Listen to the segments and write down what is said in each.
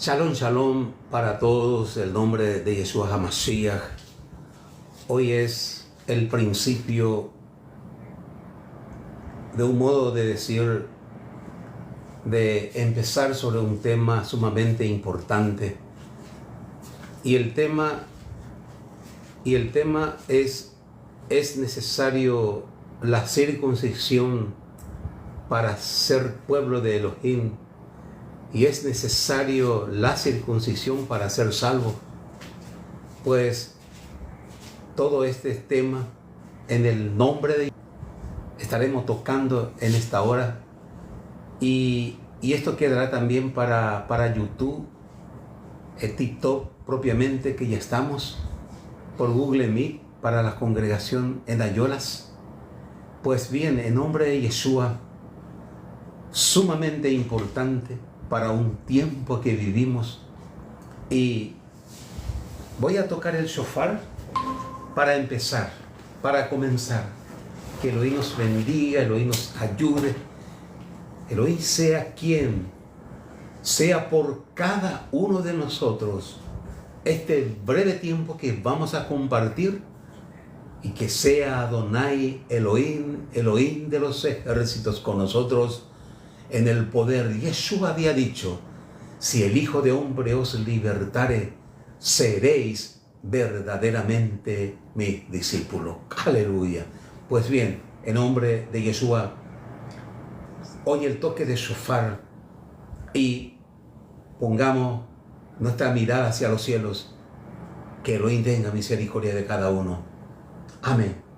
Shalom, shalom para todos, el nombre de Yeshua HaMashiach. Hoy es el principio de un modo de decir, de empezar sobre un tema sumamente importante. Y el tema es necesario la circuncisión para ser pueblo de Elohim. Y es necesario la circuncisión para ser salvo. Pues todo este tema, en el nombre de Dios, estaremos tocando en esta hora. Y esto quedará también para YouTube, TikTok propiamente, que ya estamos, por Google Meet, para la congregación en Ayolas. Pues bien, en nombre de Yeshua, sumamente importante para un tiempo que vivimos. Y voy a tocar el shofar para empezar, para comenzar. Que Elohim nos bendiga, Elohim nos ayude. Elohim sea quien sea por cada uno de nosotros este breve tiempo que vamos a compartir, y que sea Adonai Elohim, Elohim de los ejércitos, con nosotros en el poder. Yeshua había dicho: si el Hijo de Hombre os libertare, seréis verdaderamente mis discípulos. Aleluya. Pues bien, en nombre de Yeshua, hoy el toque de shofar, y pongamos nuestra mirada hacia los cielos. Que Elohim tenga misericordia de cada uno. Amén.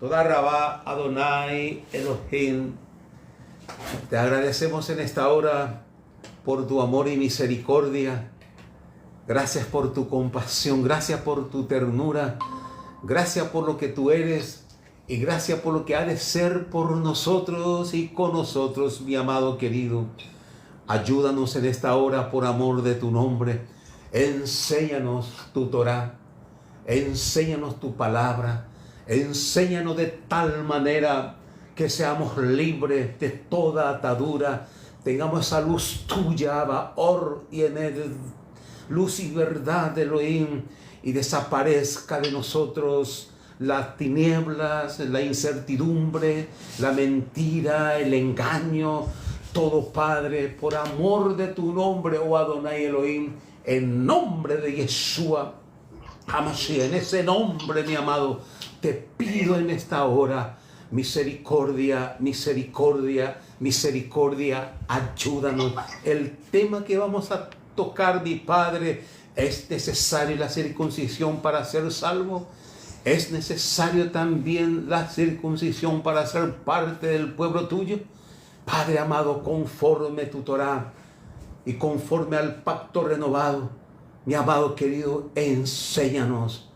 Toda Rabá, Adonai, Elohim, te agradecemos en esta hora por tu amor y misericordia. Gracias por tu compasión, gracias por tu ternura, gracias por lo que tú eres y gracias por lo que ha de ser por nosotros y con nosotros, mi amado querido. Ayúdanos en esta hora por amor de tu nombre. Enséñanos tu Torah, enséñanos tu palabra. Enséñanos de tal manera que seamos libres de toda atadura. Tengamos esa luz tuya, Baor y Ened, luz y verdad de Elohim, y desaparezca de nosotros las tinieblas, la incertidumbre, la mentira, el engaño. Todo, Padre, por amor de tu nombre, oh Adonai Elohim, en nombre de Yeshua HaMashiach, en ese nombre, mi amado, te pido en esta hora misericordia, misericordia, misericordia. Ayúdanos. El tema que vamos a tocar, mi Padre, ¿es necesario la circuncisión para ser salvo? ¿Es necesario también la circuncisión para ser parte del pueblo tuyo? Padre amado, conforme tu Torah y conforme al pacto renovado, mi amado querido, enséñanos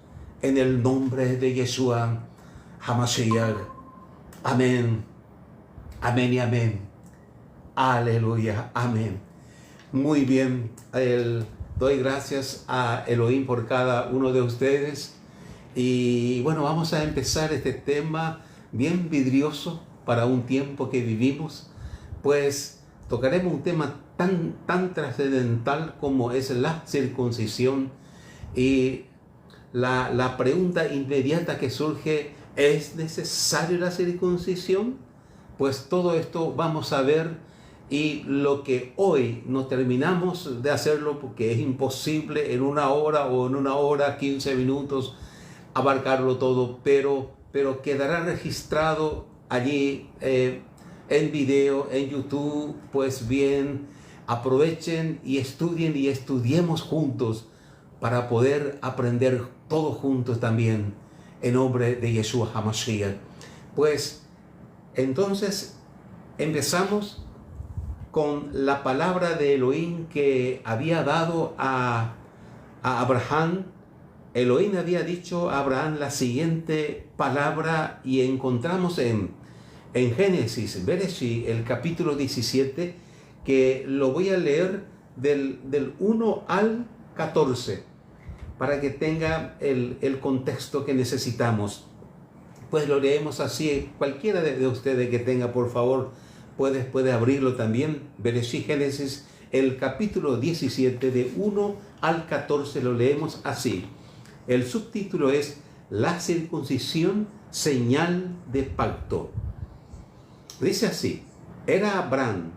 en el nombre de Yeshua HaMashiach. Amén. Amén y amén. Aleluya. Amén. Muy bien. Doy gracias a Elohim por cada uno de ustedes. Y bueno, vamos a empezar este tema bien vidrioso para un tiempo que vivimos. Pues tocaremos un tema tan trascendental como es la circuncisión. Y la pregunta inmediata que surge: ¿es necesaria la circuncisión? Pues todo esto vamos a ver, y lo que hoy no terminamos de hacerlo, porque es imposible en una hora o en una hora, 15 minutos, abarcarlo todo, pero quedará registrado allí en video, en YouTube. Pues bien, aprovechen y estudien y estudiemos juntos para poder aprender todos juntos también, en nombre de Yeshua HaMashiach. Pues entonces empezamos con la palabra de Elohim que había dado a Abraham. Elohim había dicho a Abraham la siguiente palabra, y encontramos en Génesis, Bereshit, el capítulo 17, que lo voy a leer del 1 al 14, para que tenga el contexto que necesitamos. Pues lo leemos así. Cualquiera de ustedes que tenga, por favor, puede abrirlo también. Bereshit, Génesis, el capítulo 17, de 1 al 14, lo leemos así. El subtítulo es La circuncisión, señal de pacto. Dice así: era Abraham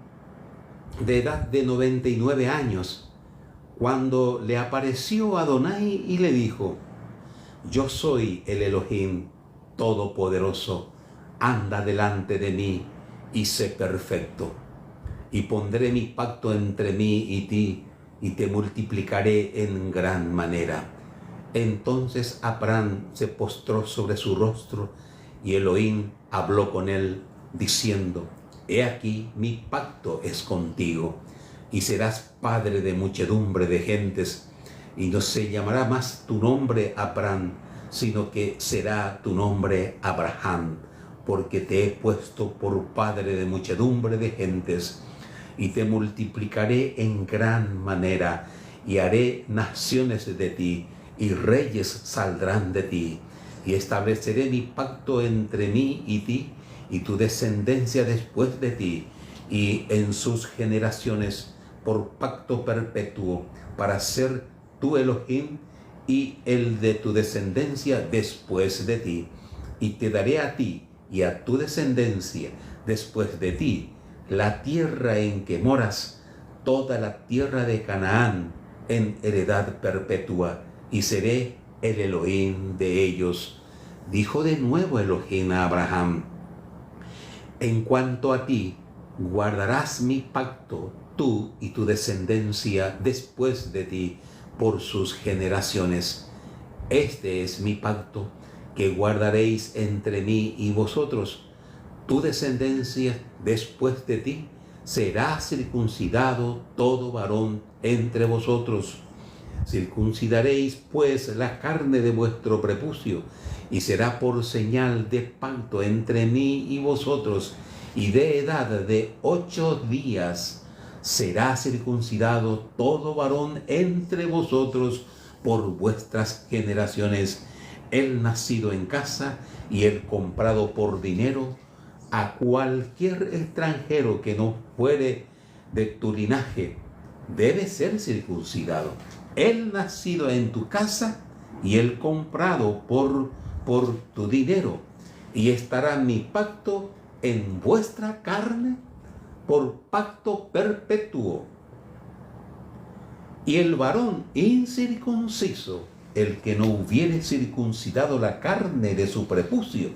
de edad de 99 años cuando le apareció Adonai y le dijo: yo soy el Elohim Todopoderoso, anda delante de mí y sé perfecto, y pondré mi pacto entre mí y ti, y te multiplicaré en gran manera. Entonces Abraham se postró sobre su rostro, y Elohim habló con él, diciendo: he aquí, mi pacto es contigo, y serás padre de muchedumbre de gentes, y no se llamará más tu nombre Abraham, sino que será tu nombre Abraham, porque te he puesto por padre de muchedumbre de gentes, y te multiplicaré en gran manera, y haré naciones de ti, y reyes saldrán de ti, y estableceré mi pacto entre mí y ti, y tu descendencia después de ti, y en sus generaciones, por pacto perpetuo, para ser tu Elohim y el de tu descendencia después de ti. Y te daré a ti y a tu descendencia después de ti la tierra en que moras, toda la tierra de Canaán, en heredad perpetua, y seré el Elohim de ellos. Dijo de nuevo Elohim a Abraham: en cuanto a ti, guardarás mi pacto, tú y tu descendencia después de ti, por sus generaciones. Este es mi pacto que guardaréis entre mí y vosotros. Tu descendencia después de ti será circuncidado todo varón entre vosotros. Circuncidaréis pues la carne de vuestro prepucio, y será por señal de pacto entre mí y vosotros, y de edad de 8 días será circuncidado todo varón entre vosotros por vuestras generaciones, el nacido en casa y el comprado por dinero. A cualquier extranjero que no fuere de tu linaje debe ser circuncidado, el nacido en tu casa y el comprado por tu dinero. Y estará mi pacto en vuestra carne por pacto perpetuo. Y el varón incircunciso, el que no hubiere circuncidado la carne de su prepucio,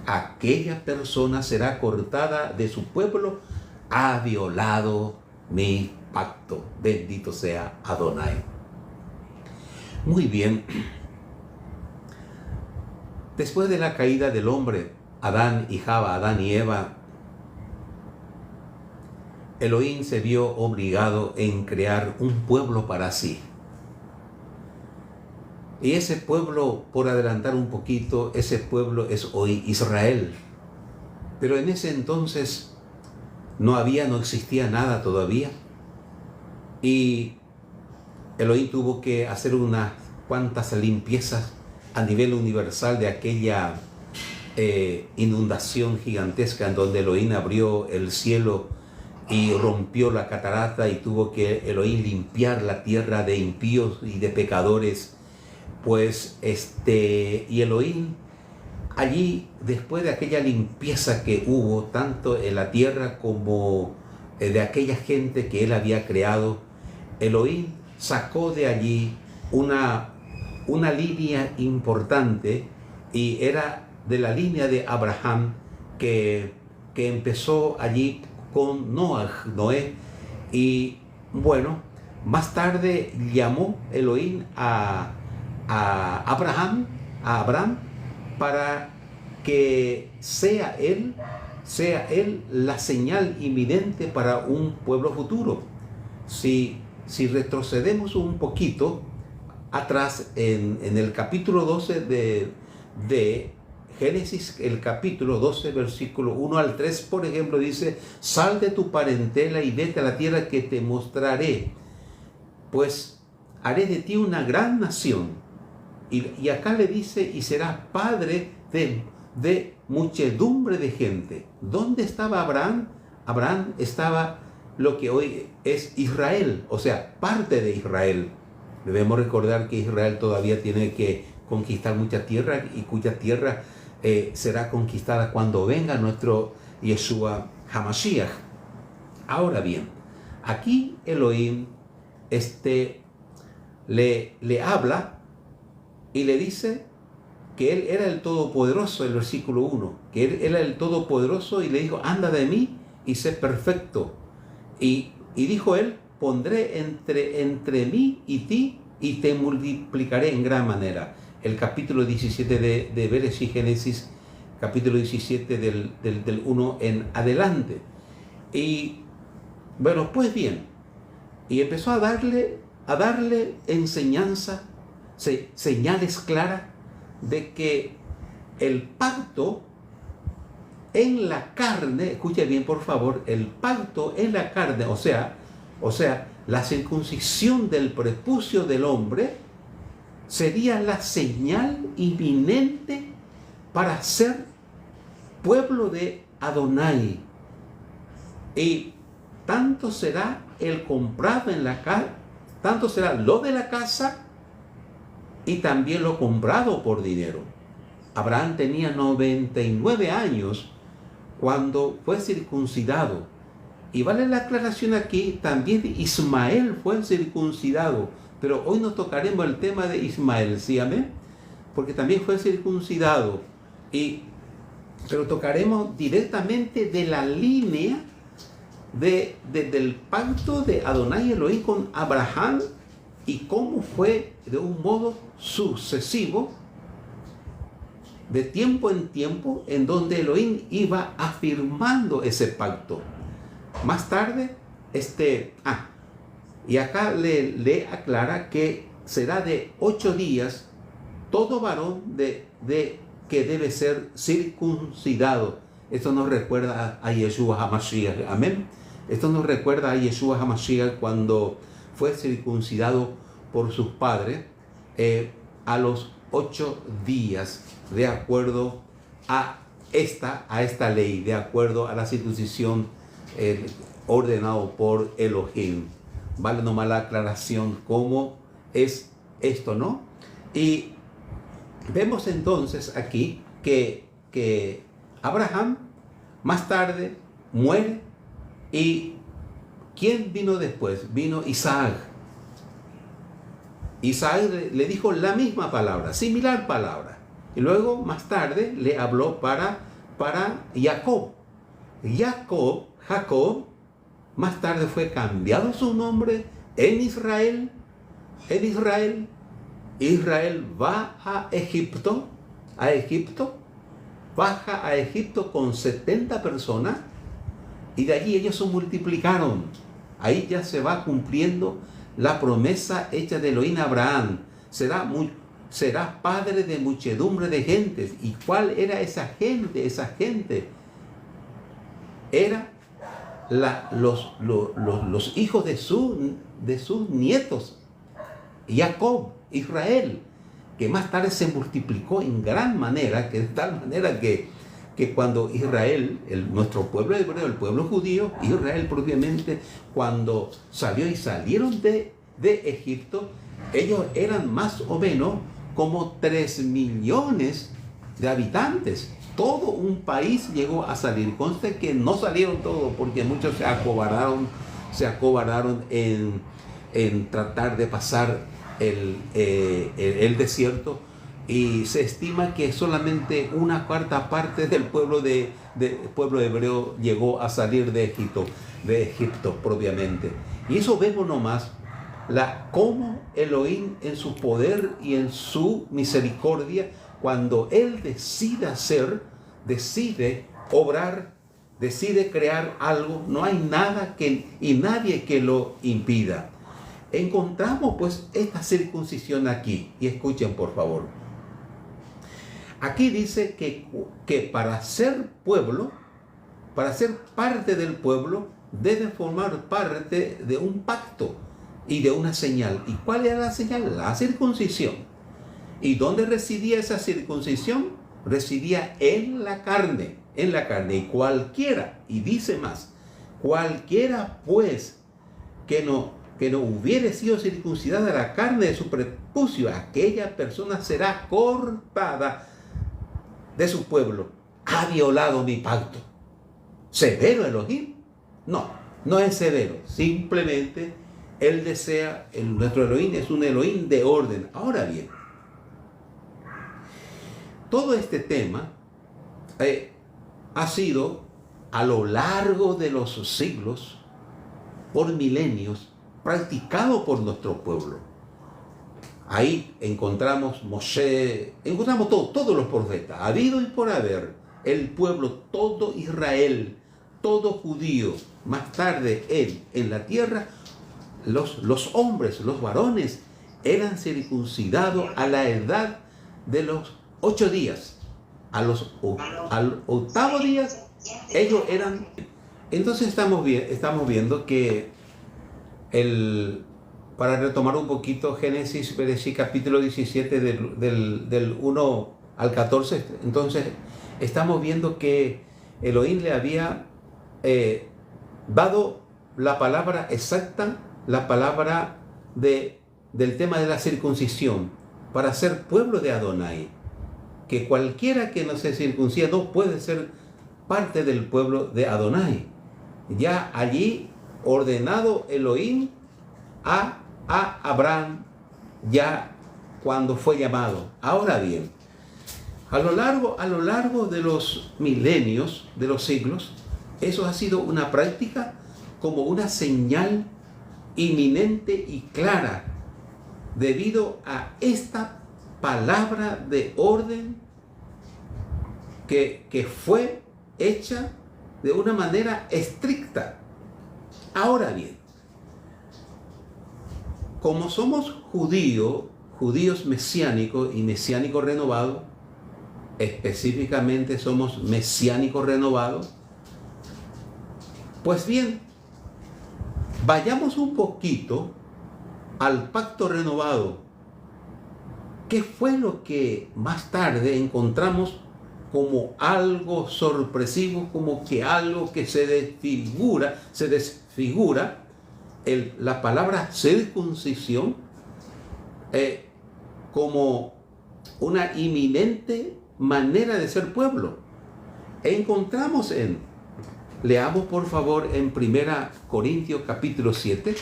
aquella persona será cortada de su pueblo, ha violado mi pacto. Bendito sea Adonai. Muy bien. Después de la caída del hombre, Adán y Java, Adán y Eva, Elohim se vio obligado en crear un pueblo para sí. Y ese pueblo, por adelantar un poquito, ese pueblo es hoy Israel. Pero en ese entonces no existía nada todavía. Y Elohim tuvo que hacer unas cuantas limpiezas a nivel universal de aquella inundación gigantesca en donde Elohim abrió el cielo y rompió la catarata, y tuvo que Elohim limpiar la tierra de impíos y de pecadores. Pues y Elohim allí, después de aquella limpieza que hubo tanto en la tierra como de aquella gente que él había creado, Elohim sacó de allí una línea importante, y era de la línea de Abraham, que empezó allí con Noé. Y bueno, más tarde llamó Elohim a Abraham para que sea él sea Él la señal inminente para un pueblo futuro. Si retrocedemos un poquito atrás en el capítulo 12 de Génesis, el capítulo 12, versículo 1 al 3, por ejemplo, dice: sal de tu parentela y vete a la tierra que te mostraré, pues haré de ti una gran nación. Y acá le dice: y serás padre de muchedumbre de gente. ¿Dónde estaba Abraham? Abraham estaba lo que hoy es Israel, o sea, parte de Israel. Debemos recordar que Israel todavía tiene que conquistar mucha tierra, y cuya tierra será conquistada cuando venga nuestro Yeshua HaMashiach. Ahora bien, aquí Elohim le habla y le dice que Él era el Todopoderoso, el versículo 1, que Él era el Todopoderoso, y le dijo: anda de mí y sé perfecto. Y dijo Él: pondré entre mí y ti, y te multiplicaré en gran manera. El capítulo 17 de Bereshit, Génesis, capítulo 17 del 1 en adelante. Y bueno, pues bien, y empezó a darle enseñanza, señales claras de que el pacto en la carne, escuche bien por favor, el pacto en la carne, o sea, la circuncisión del prepucio del hombre, sería la señal inminente para ser pueblo de Adonai. Y tanto será el comprado en la casa, tanto será lo de la casa y también lo comprado por dinero. Abraham tenía 99 años cuando fue circuncidado. Y vale la aclaración aquí, también Ismael fue circuncidado. Pero hoy nos tocaremos el tema de Ismael, ¿sí? Amén. Porque también fue circuncidado. Pero tocaremos directamente de la línea del pacto de Adonai Elohim con Abraham, y cómo fue de un modo sucesivo, de tiempo en tiempo, en donde Elohim iba afirmando ese pacto. Más tarde, y acá le aclara que será de 8 días todo varón que debe ser circuncidado. Esto nos recuerda a Yeshua HaMashiach. Amén. Esto nos recuerda a Yeshua HaMashiach cuando fue circuncidado por sus padres a los 8 días, de acuerdo a esta ley, de acuerdo a la circuncisión ordenado por Elohim. Vale nomás la aclaración cómo es esto, ¿no? Y vemos entonces aquí que Abraham más tarde muere, y ¿quién vino después? Vino Isaac. Isaac le dijo la misma palabra, similar palabra, y luego más tarde le habló para Jacob. Jacob más tarde fue cambiado su nombre en Israel. Israel va a Egipto, baja a Egipto con 70 personas, y de allí ellos se multiplicaron. Ahí ya se va cumpliendo la promesa hecha de Elohim a Abraham: serás padre de muchedumbre de gentes. ¿Y cuál era esa gente? Esa gente era los hijos de sus nietos, Jacob, Israel, que más tarde se multiplicó en gran manera, que de tal manera que cuando Israel, nuestro pueblo hebreo, el pueblo judío, Israel propiamente, cuando salieron de Egipto, ellos eran más o menos como 3 millones de habitantes. Todo un país llegó a salir. Conste que no salieron todos, porque muchos se acobardaron en tratar de pasar el desierto, y se estima que solamente 1/4 parte del pueblo pueblo hebreo llegó a salir de Egipto propiamente. Y eso vemos nomás cómo Elohim, en su poder y en su misericordia, cuando Él decide obrar, decide crear algo, no hay nada y nadie que lo impida. Encontramos pues esta circuncisión aquí, y escuchen por favor. Aquí dice que para ser pueblo, para ser parte del pueblo, debe formar parte de un pacto y de una señal. ¿Y cuál era la señal? La circuncisión. ¿Y dónde residía esa circuncisión? Residía en la carne, y cualquiera, y dice más, cualquiera pues que no hubiere sido circuncidada la carne de su prepucio, aquella persona será cortada de su pueblo. Ha violado mi pacto. ¿Severo Elohim? No, no es severo. Simplemente él desea, nuestro Elohim es un Elohim de orden. Ahora bien, todo este tema ha sido a lo largo de los siglos, por milenios, practicado por nuestro pueblo. Ahí encontramos Moshe, encontramos todos los profetas, habido y por haber, el pueblo, todo Israel, todo judío, más tarde él en la tierra, los hombres, los varones, eran circuncidados a la edad de los 8 días. Al 8º día, ellos eran. Entonces estamos viendo que para retomar un poquito Génesis, Bereshit, capítulo 17, del 1 al 14, entonces estamos viendo que Elohim le había dado la palabra exacta, la palabra del tema de la circuncisión, para ser pueblo de Adonai, que cualquiera que no se circuncida no puede ser parte del pueblo de Adonai. Ya allí ordenado Elohim a Abraham, ya cuando fue llamado. Ahora bien, a lo largo de los milenios, de los siglos, eso ha sido una práctica como una señal inminente y clara debido a esta palabra de orden que fue hecha de una manera estricta. Ahora bien, como somos judíos mesiánicos y mesiánicos renovados, específicamente somos mesiánicos renovados, pues bien, vayamos un poquito al pacto renovado. ¿Qué fue lo que más tarde encontramos como algo sorpresivo, como que algo que se desfigura la palabra circuncisión como una inminente manera de ser pueblo? Encontramos leamos por favor en 1 Corintios capítulo 7.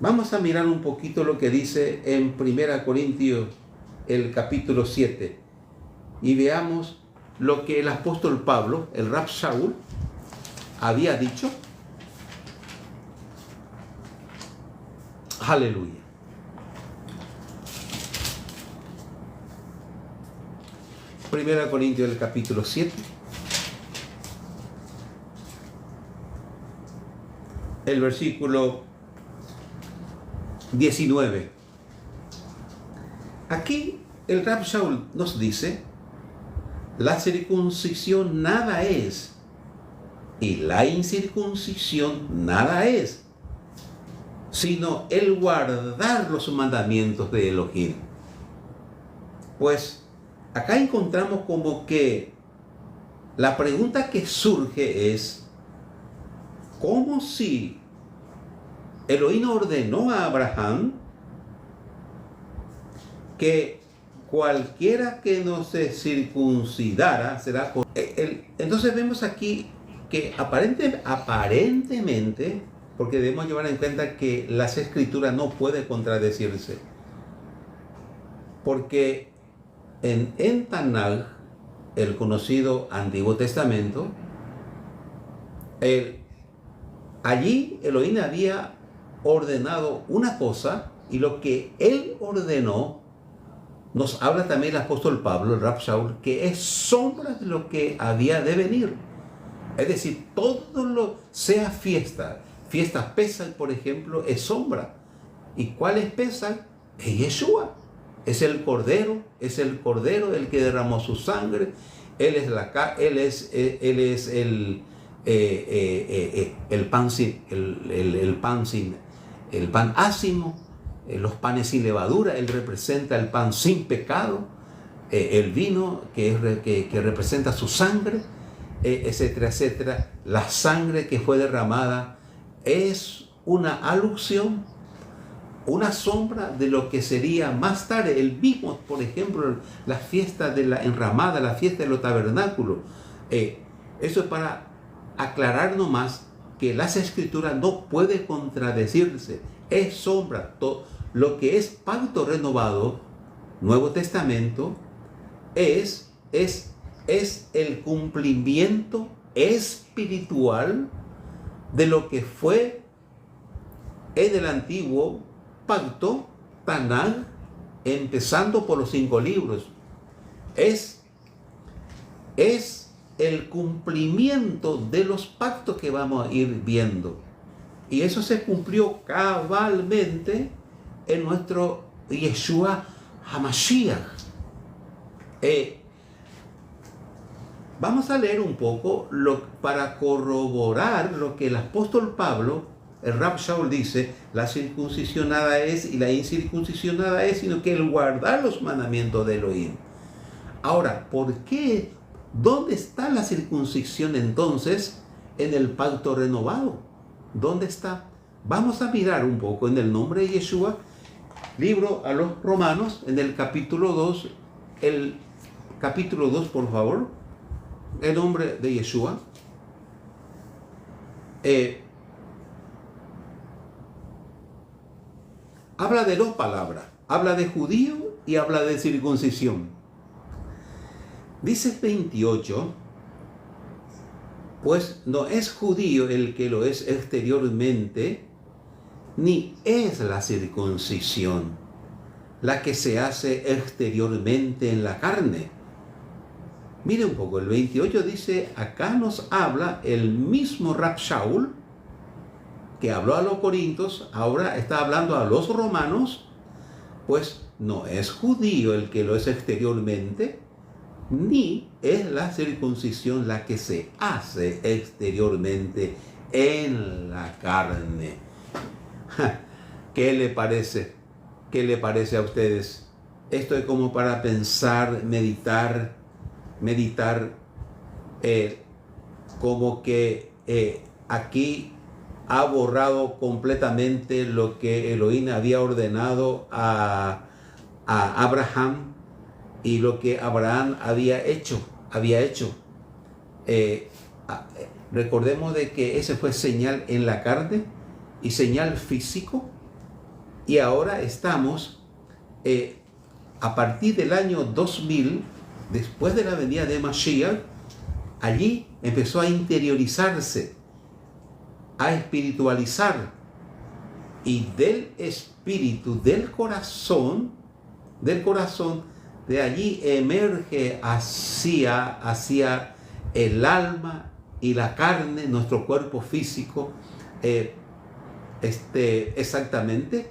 Vamos a mirar un poquito lo que dice en 1 Corintios el capítulo 7 y veamos lo que el apóstol Pablo, el Rab Shaul, había dicho. Aleluya. Primera Corintios el capítulo 7. El versículo 19. Aquí el Rab Shaul nos dice: la circuncisión nada es, y la incircuncisión nada es, sino el guardar los mandamientos de Elohim. Pues acá encontramos como que la pregunta que surge es: ¿cómo si Elohim ordenó a Abraham que cualquiera que no se circuncidara será con él? Entonces vemos aquí que aparentemente, porque debemos llevar en cuenta que las escrituras no pueden contradecirse, porque en Tanaj, el conocido Antiguo Testamento, allí Elohim había ordenado una cosa, y lo que él ordenó nos habla también el apóstol Pablo, el Rab Shaul, que es sombra de lo que había de venir. Es decir, todo lo sea fiesta. Fiesta Pesach, por ejemplo, es sombra. ¿Y cuál es Pesach? Es Yeshua. Es el Cordero el que derramó su sangre. Él es el pan ácimo, los panes sin levadura. Él representa el pan sin pecado, el vino que representa su sangre, etcétera, etcétera. La sangre que fue derramada es una alusión, una sombra de lo que sería más tarde. El mismo, por ejemplo, la fiesta de la enramada, la fiesta de los tabernáculos. Eso es para aclarar nomás que las escrituras no puede contradecirse. Es sombra. Lo que es pacto renovado, Nuevo Testamento, es el cumplimiento espiritual de lo que fue en el antiguo pacto, Tanaj, empezando por los 5 libros. Es el cumplimiento de los pactos que vamos a ir viendo. Y eso se cumplió cabalmente en nuestro Yeshua HaMashiach. Vamos a leer un poco para corroborar lo que el apóstol Pablo, el Rab Shaul, dice: la circuncisión nada es y la incircuncisión nada es, sino que el guardar los mandamientos de Elohim. Ahora, ¿por qué? ¿Dónde está la circuncisión entonces en el pacto renovado? ¿Dónde está? Vamos a mirar un poco en el nombre de Yeshua, libro a los Romanos, en el capítulo 2, por favor, el nombre de Yeshua. Habla de 2 palabras, habla de judío y habla de circuncisión. Dice el 28, pues no es judío el que lo es exteriormente, ni es la circuncisión la que se hace exteriormente en la carne. Mire un poco, el 28 dice, acá nos habla el mismo Rab Shaul, que habló a los corintios, ahora está hablando a los romanos, pues no es judío el que lo es exteriormente, ni es la circuncisión la que se hace exteriormente en la carne. ¿Qué le parece? ¿Qué le parece a ustedes? Esto es como para pensar, meditar, como que aquí ha borrado completamente lo que Elohim había ordenado a Abraham y lo que Abraham había hecho. Recordemos de que ese fue señal en la carne y señal físico, y ahora estamos a partir del año 2000, después de la venida de Mashiach. Allí empezó a interiorizarse, a espiritualizar, y del espíritu, del corazón, de allí emerge hacia el alma y la carne, nuestro cuerpo físico, exactamente,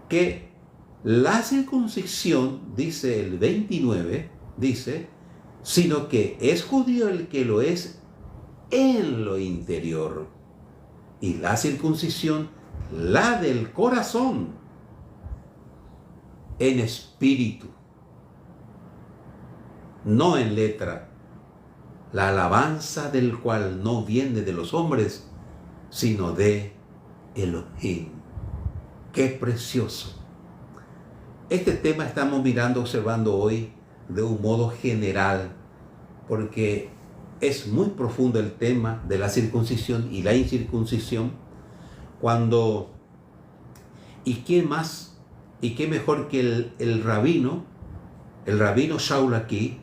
que la circuncisión, dice el 29, dice, sino que es judío el que lo es en lo interior, y la circuncisión, la del corazón, en espíritu, no en letra, la alabanza del cual no viene de los hombres, sino de Elohim. ¡Qué precioso! Este tema estamos observando hoy de un modo general, porque es muy profundo el tema de la circuncisión y la incircuncisión. ¿Y quién más? ¿Y qué mejor que el rabino Shaul aquí,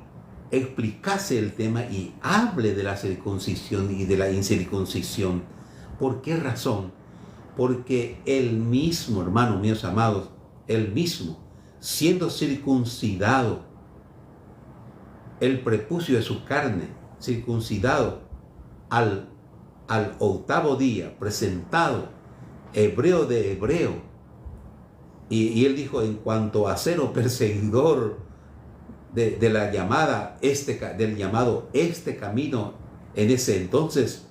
explicase el tema y hable de la circuncisión y de la incircuncisión? ¿Por qué razón? Porque él mismo, hermanos míos amados, él mismo, siendo circuncidado, el prepucio de su carne, circuncidado al octavo día, presentado, hebreo de hebreo, y él dijo, en cuanto a ser perseguidor de la llamada, del llamado este camino, en ese entonces,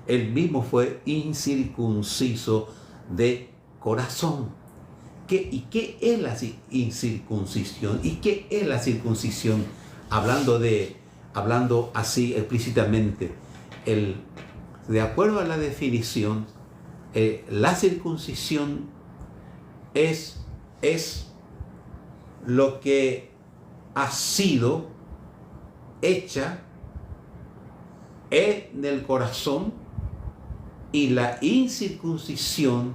él mismo fue incircunciso de corazón. ¿Y qué es la incircuncisión? ¿Y qué es la circuncisión? Hablando así explícitamente, de acuerdo a la definición, la circuncisión es lo que ha sido hecha en el corazón, y la incircuncisión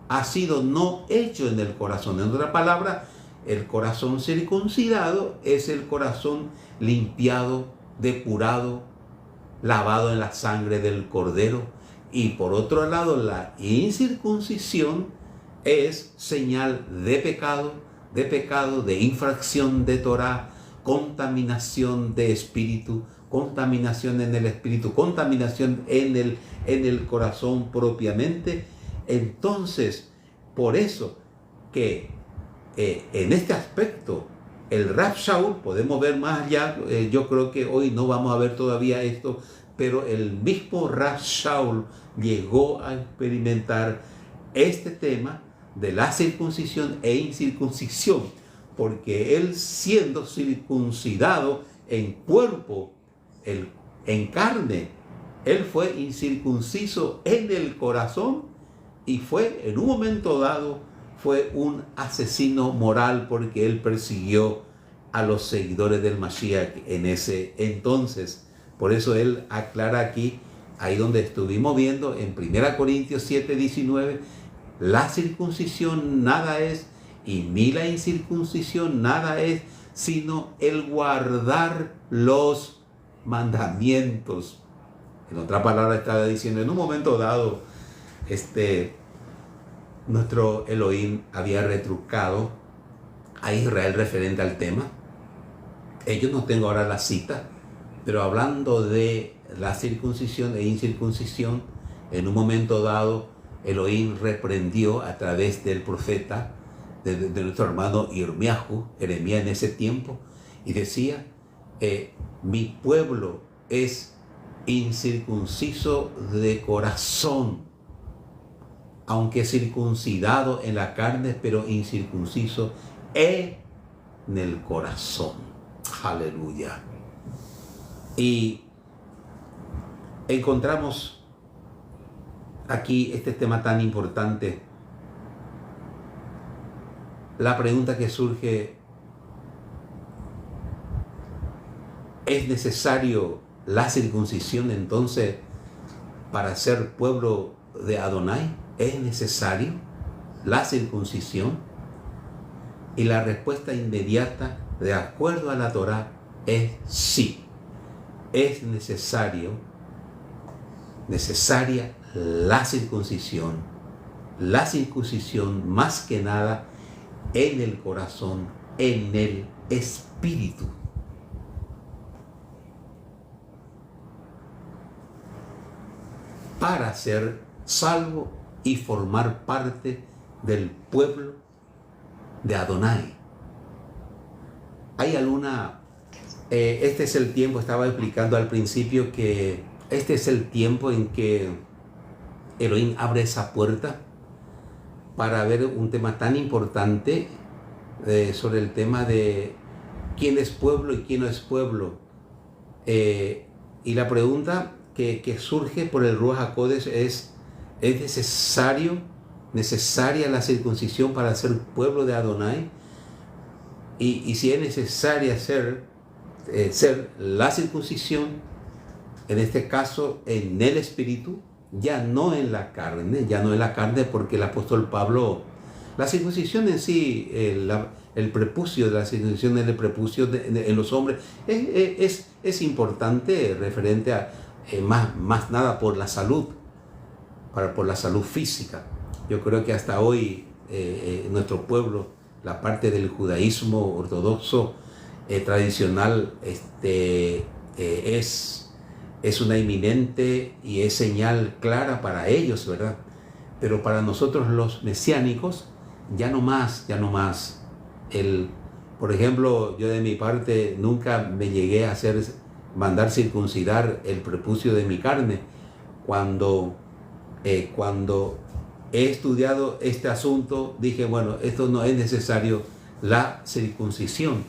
ha sido no hecho en el corazón. En otra palabra, el corazón circuncidado es el corazón limpiado, depurado, lavado en la sangre del cordero. Y por otro lado, la incircuncisión es señal de pecado, de infracción de Torah, contaminación de espíritu, contaminación en el espíritu, contaminación en el corazón propiamente. Entonces, por eso que en este aspecto, el Rav Shaul, podemos ver más allá, yo creo que hoy no vamos a ver todavía esto, pero el mismo Rav Shaul llegó a experimentar este tema de la circuncisión e incircuncisión, porque él, siendo circuncidado en cuerpo, en carne, él fue incircunciso en el corazón, y fue, en un momento dado, fue un asesino moral, porque él persiguió a los seguidores del Mashiach en ese entonces. Por eso él aclara aquí, ahí donde estuvimos viendo, en 1 Corintios 7:19, la circuncisión nada es, y ni la incircuncisión nada es, sino el guardar los mandamientos. En otra palabra, estaba diciendo, en un momento dado, nuestro Elohim había retrucado a Israel referente al tema. Yo no tengo ahora la cita, pero hablando de la circuncisión e incircuncisión, en un momento dado, Elohim reprendió a través del profeta, de nuestro hermano Jeremías en ese tiempo, y decía, mi pueblo es incircunciso de corazón, aunque circuncidado en la carne, pero incircunciso en el corazón. Aleluya. Y encontramos aquí este tema tan importante. La pregunta que surge: ¿es necesario la circuncisión entonces para ser pueblo de Adonai? ¿Es necesario la circuncisión? Y la respuesta inmediata, de acuerdo a la Torá, es sí. Es necesaria la circuncisión más que nada en el corazón, en el espíritu. Para ser salvo y formar parte del pueblo de Adonai. Hay alguna... este es el tiempo, estaba explicando al principio que este es el tiempo en que Elohim abre esa puerta para ver un tema tan importante sobre el tema de quién es pueblo y quién no es pueblo. Y la pregunta que surge por el Ruach HaKodesh es necesaria la circuncisión para ser pueblo de Adonai? Y si es necesaria ser la circuncisión, en este caso en el espíritu, ya no en la carne, porque el apóstol Pablo, la circuncisión en sí, el prepucio de la circuncisión en el prepucio en los hombres es importante, referente a más nada por la salud, por la salud física. Yo creo que hasta hoy nuestro pueblo, la parte del judaísmo ortodoxo tradicional, es es una inminente y es señal clara para ellos, ¿verdad? Pero para nosotros los mesiánicos, ya no más. Por ejemplo, yo de mi parte nunca me llegué a mandar circuncidar el prepucio de mi carne. Cuando he estudiado este asunto, dije, bueno, esto no es necesario la circuncisión.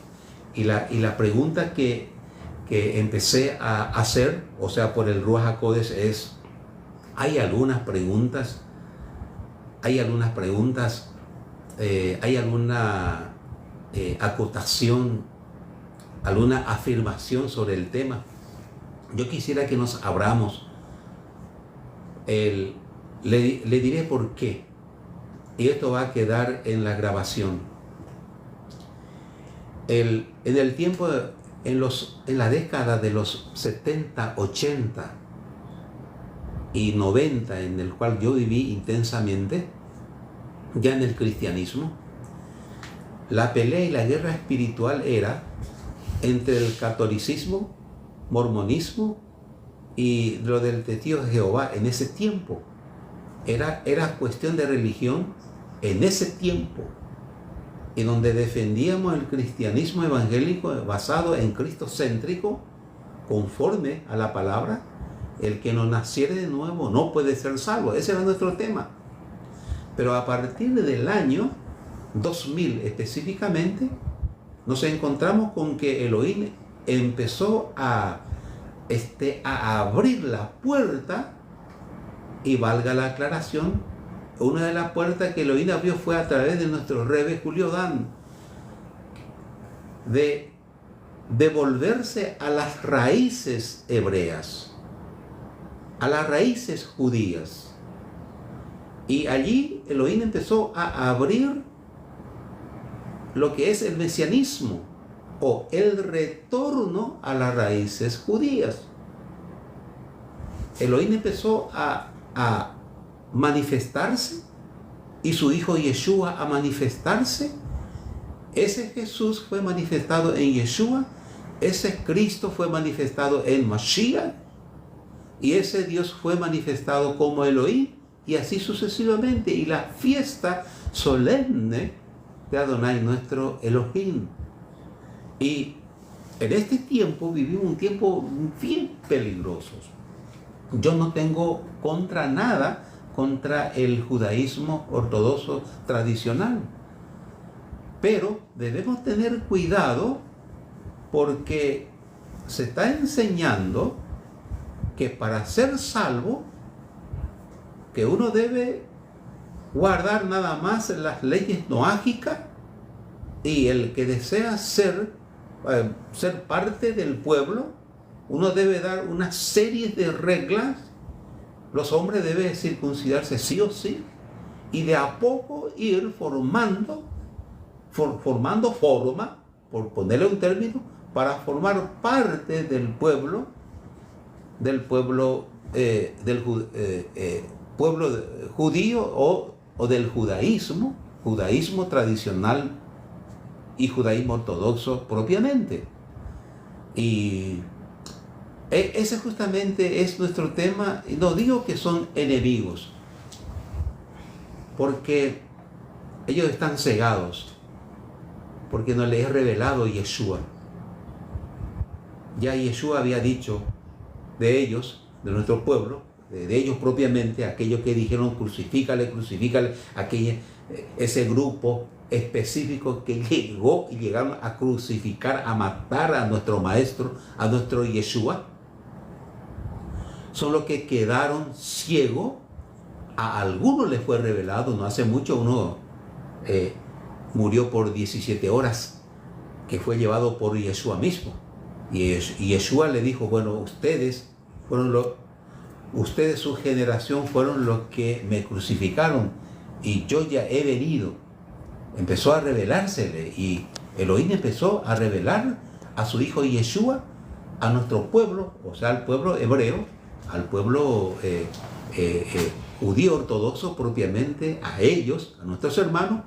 Y la pregunta que empecé a hacer, o sea, por el Ruach HaKodesh, es, hay alguna acotación, alguna afirmación sobre el tema. Yo quisiera que nos abramos. Le diré por qué, y esto va a quedar en la grabación. En el tiempo, en la década de los 70, 80 y 90, en el cual yo viví intensamente, ya en el cristianismo, la pelea y la guerra espiritual era entre el catolicismo, mormonismo y lo del testigo de Jehová. En ese tiempo era cuestión de religión, en ese tiempo, en donde defendíamos el cristianismo evangélico basado en Cristo céntrico, conforme a la palabra. El que no naciere de nuevo no puede ser salvo. Ese era nuestro tema. Pero a partir del año 2000 específicamente, nos encontramos con que Elohim empezó a abrir la puerta, y valga la aclaración, una de las puertas que Elohim abrió fue a través de nuestro Rebbe Julio Dan, de devolverse a las raíces hebreas, a las raíces judías. Y allí Elohim empezó a abrir lo que es el mesianismo, o el retorno a las raíces judías. Elohim empezó a manifestarse, y su hijo Yeshua a manifestarse. Ese Jesús fue manifestado en Yeshua, ese Cristo fue manifestado en Mashiach, y ese Dios fue manifestado como Elohim, y así sucesivamente. Y la fiesta solemne de Adonai, nuestro Elohim. Y en este tiempo vivimos un tiempo bien peligroso. Yo no tengo nada contra el judaísmo ortodoxo tradicional, pero debemos tener cuidado, porque se está enseñando que para ser salvo, que uno debe guardar nada más las leyes noágicas, y el que desea ser parte del pueblo, uno debe dar una serie de reglas. Los hombres deben circuncidarse sí o sí, y de a poco ir formando forma, por ponerle un término, para formar parte del pueblo judío, o del judaísmo tradicional y judaísmo ortodoxo propiamente. Y ese justamente es nuestro tema. No digo que son enemigos, porque ellos están cegados, porque no les he revelado Yeshua. Ya Yeshua había dicho de ellos, de nuestro pueblo, de ellos propiamente, aquellos que dijeron crucifícale, ese grupo específico que llegaron a crucificar, a matar a nuestro maestro, a nuestro Yeshua, son los que quedaron ciegos. A algunos les fue revelado. No hace mucho uno murió por 17 horas, que fue llevado por Yeshua mismo. Y Yeshua le dijo, bueno, ustedes, su generación, fueron los que me crucificaron, y yo ya he venido. Empezó a revelársele, y Elohim empezó a revelar a su hijo Yeshua a nuestro pueblo, o sea, al pueblo hebreo, al pueblo judío ortodoxo propiamente, a ellos, a nuestros hermanos,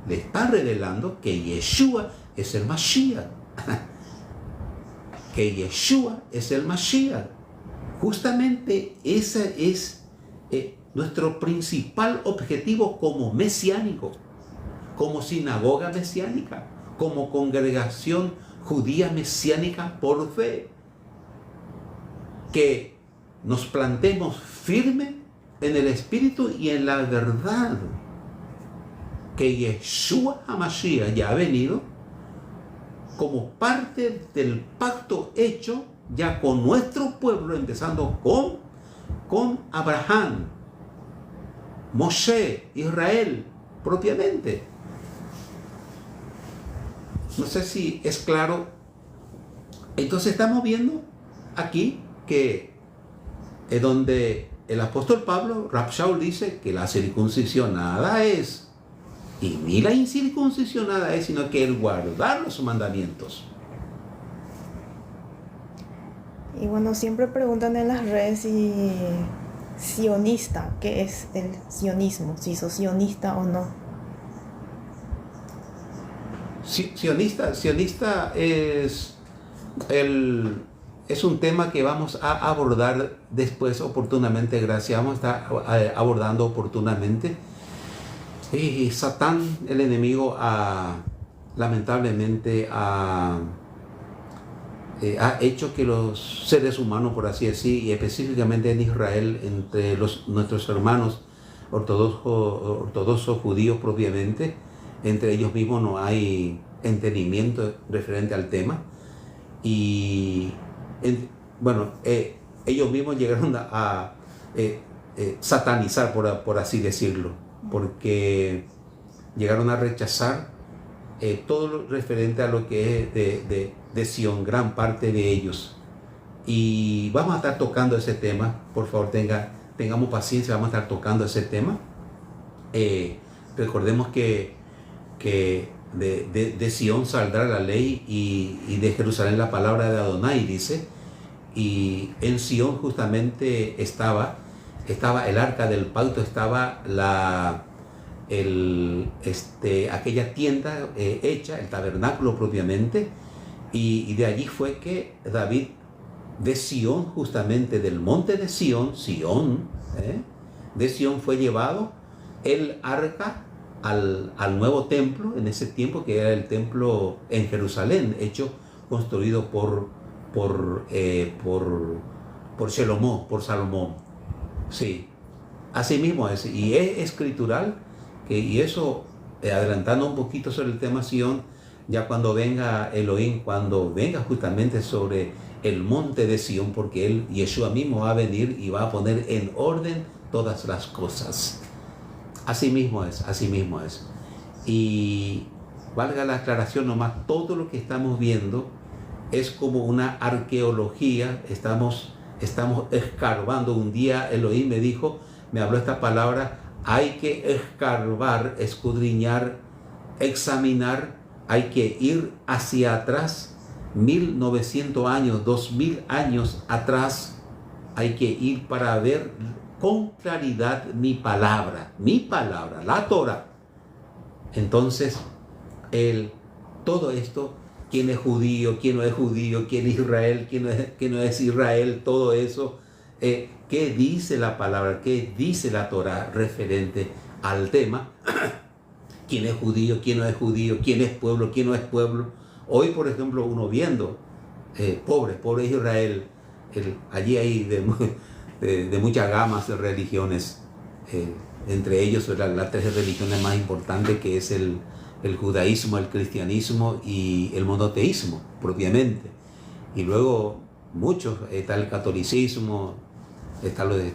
le está revelando que Yeshua es el Mashiach. que Yeshua es el Mashiach. Justamente ese es nuestro principal objetivo como mesiánico, como sinagoga mesiánica, como congregación judía mesiánica por fe. Que nos plantemos firme en el Espíritu y en la verdad. Que Yeshua HaMashiach ya ha venido como parte del pacto hecho ya con nuestro pueblo, empezando con Abraham, Moshe, Israel, propiamente. No sé si es claro. Entonces estamos viendo aquí que es donde el apóstol Pablo, Rab Shaul, dice que la circuncisión nada es, y ni la incircuncisión nada es, sino que el guardar los mandamientos. Y bueno, siempre preguntan en las redes si sionista, ¿qué es el sionismo? Si sos sionista o no. Sionista es un tema que vamos a abordar después oportunamente, gracias. Vamos a estar abordando oportunamente. Y Satán, el enemigo, lamentablemente ha hecho que los seres humanos, por así decir, y específicamente en Israel, entre nuestros hermanos ortodoxos judíos propiamente, entre ellos mismos no hay entendimiento referente al tema. Y ellos mismos llegaron a satanizar, por así decirlo, porque llegaron a rechazar todo lo referente a lo que es de Sion, gran parte de ellos. Y vamos a estar tocando ese tema, por favor tengamos paciencia, vamos a estar tocando ese tema. Recordemos que de Sion saldrá la ley y de Jerusalén la palabra de Adonai, dice. Y en Sion justamente estaba el arca del pacto, estaba aquella tienda hecha, el tabernáculo propiamente, y de allí fue que David, de Sion, justamente del monte de Sion, de Sion fue llevado el arca al nuevo templo, en ese tiempo que era el templo en Jerusalén, construido por Salomón. Sí, así mismo es, y es escritural, y eso, adelantando un poquito sobre el tema Sion, ya cuando venga Elohim, cuando venga justamente sobre el monte de Sion, porque él, Yeshua mismo, va a venir y va a poner en orden todas las cosas. Así mismo es. Y valga la aclaración nomás, todo lo que estamos viendo es como una arqueología, estamos escarbando. Un día Elohim me habló esta palabra: hay que escarbar, escudriñar, examinar, hay que ir hacia atrás, 1900 años, 2000 años atrás, hay que ir para ver con claridad mi palabra, la Torah. Entonces, todo esto, quién es judío, quién no es judío, quién es Israel, quién no es Israel, todo eso, ¿qué dice la palabra? ¿Qué dice la Torah referente al tema? ¿Quién es judío, quién no es judío, quién es pueblo, quién no es pueblo? Hoy, por ejemplo, uno viendo, pobre Israel, allí hay de muchas gamas de religiones, entre ellos las tres religiones más importantes, que es el judaísmo, el cristianismo y el monoteísmo propiamente. Y luego muchos, está el catolicismo, está lo de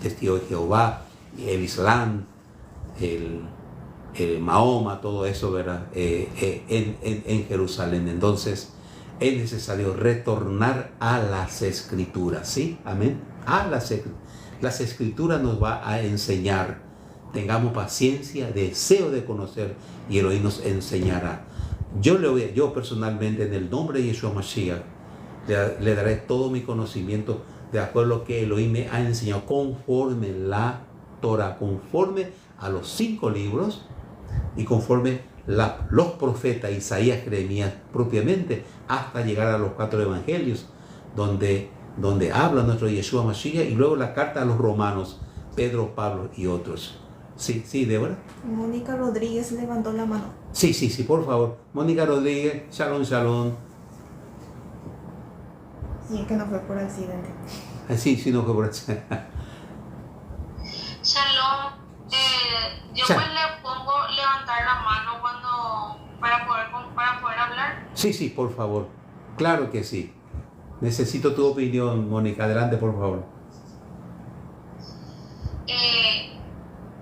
Testigos de Jehová, el Islam, el Mahoma, todo eso, ¿verdad? En Jerusalén. Entonces es necesario retornar a las Escrituras, ¿sí? Amén. Las Escrituras nos va a enseñar. Tengamos paciencia, deseo de conocer, y Elohim nos enseñará. Yo personalmente, en el nombre de Yeshua Mashiach, le daré todo mi conocimiento de acuerdo a lo que Elohim me ha enseñado, conforme la Torah, conforme a los 5 libros y conforme los profetas Isaías, Jeremías propiamente, hasta llegar a los 4 evangelios, donde habla nuestro Yeshua Mashiach, y luego la carta a los romanos, Pedro, Pablo y otros. Sí, Débora. Mónica Rodríguez levantó la mano. Sí, por favor. Mónica Rodríguez, shalom. Sí, es que no fue por accidente. Sí, no fue por accidente. Shalom. Yo pues le pongo levantar la mano para poder hablar. Sí, por favor. Claro que sí. Necesito tu opinión, Mónica. Adelante, por favor.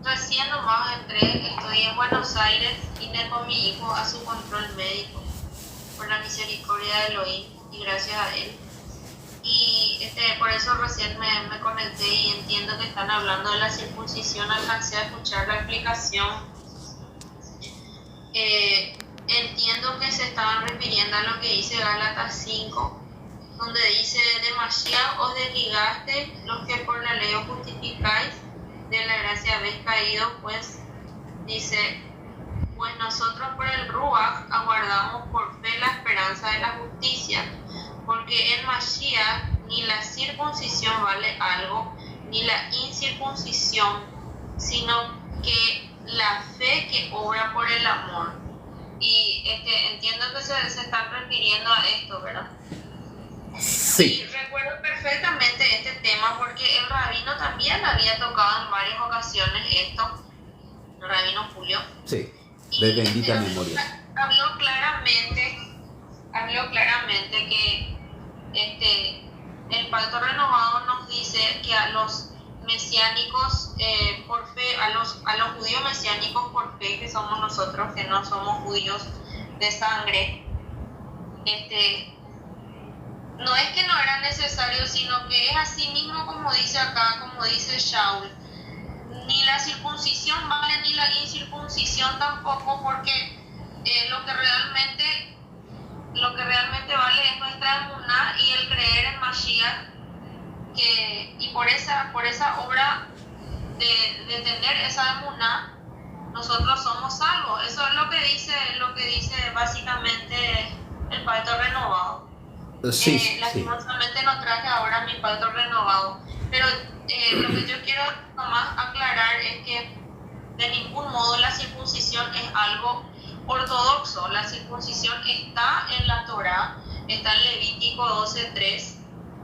Recién nomás estoy en Buenos Aires, vine con mi hijo a su control médico por la misericordia de Elohim y gracias a él. Y por eso recién me conecté y entiendo que están hablando de la circuncisión. Alcancé a escuchar la explicación. Entiendo que se estaban refiriendo a lo que dice Gálatas 5, donde dice: de Mashiach os desligaste, los que por la ley os justificáis, de la gracia habéis caído, pues dice: pues nosotros por el Ruach aguardamos por fe la esperanza de la justicia, porque en Mashiach ni la circuncisión vale algo, ni la incircuncisión, sino que la fe que obra por el amor. Y entiendo que se están refiriendo a esto, ¿verdad? Sí. Y recuerdo perfectamente este tema porque el rabino también había tocado en varias ocasiones esto, el rabino Julio. Sí, de bendita memoria. Habló claramente que el pacto renovado nos dice que a los mesiánicos por fe, a los judíos mesiánicos por fe, que somos nosotros, que no somos judíos de sangre, no es que no era necesario, sino que es así mismo como dice acá, como dice Shaul. Ni la circuncisión vale, ni la incircuncisión tampoco, porque lo que realmente vale es nuestra emuná y el creer en Mashiach, y por esa obra de tener esa emuná, nosotros somos salvos. Eso es lo que dice básicamente el pacto renovado. Lastimosamente no traje ahora mi pacto renovado, pero lo que yo quiero nomás aclarar es que de ningún modo la circuncisión es algo ortodoxo. La circuncisión está en la Torá, está en Levítico 12:3,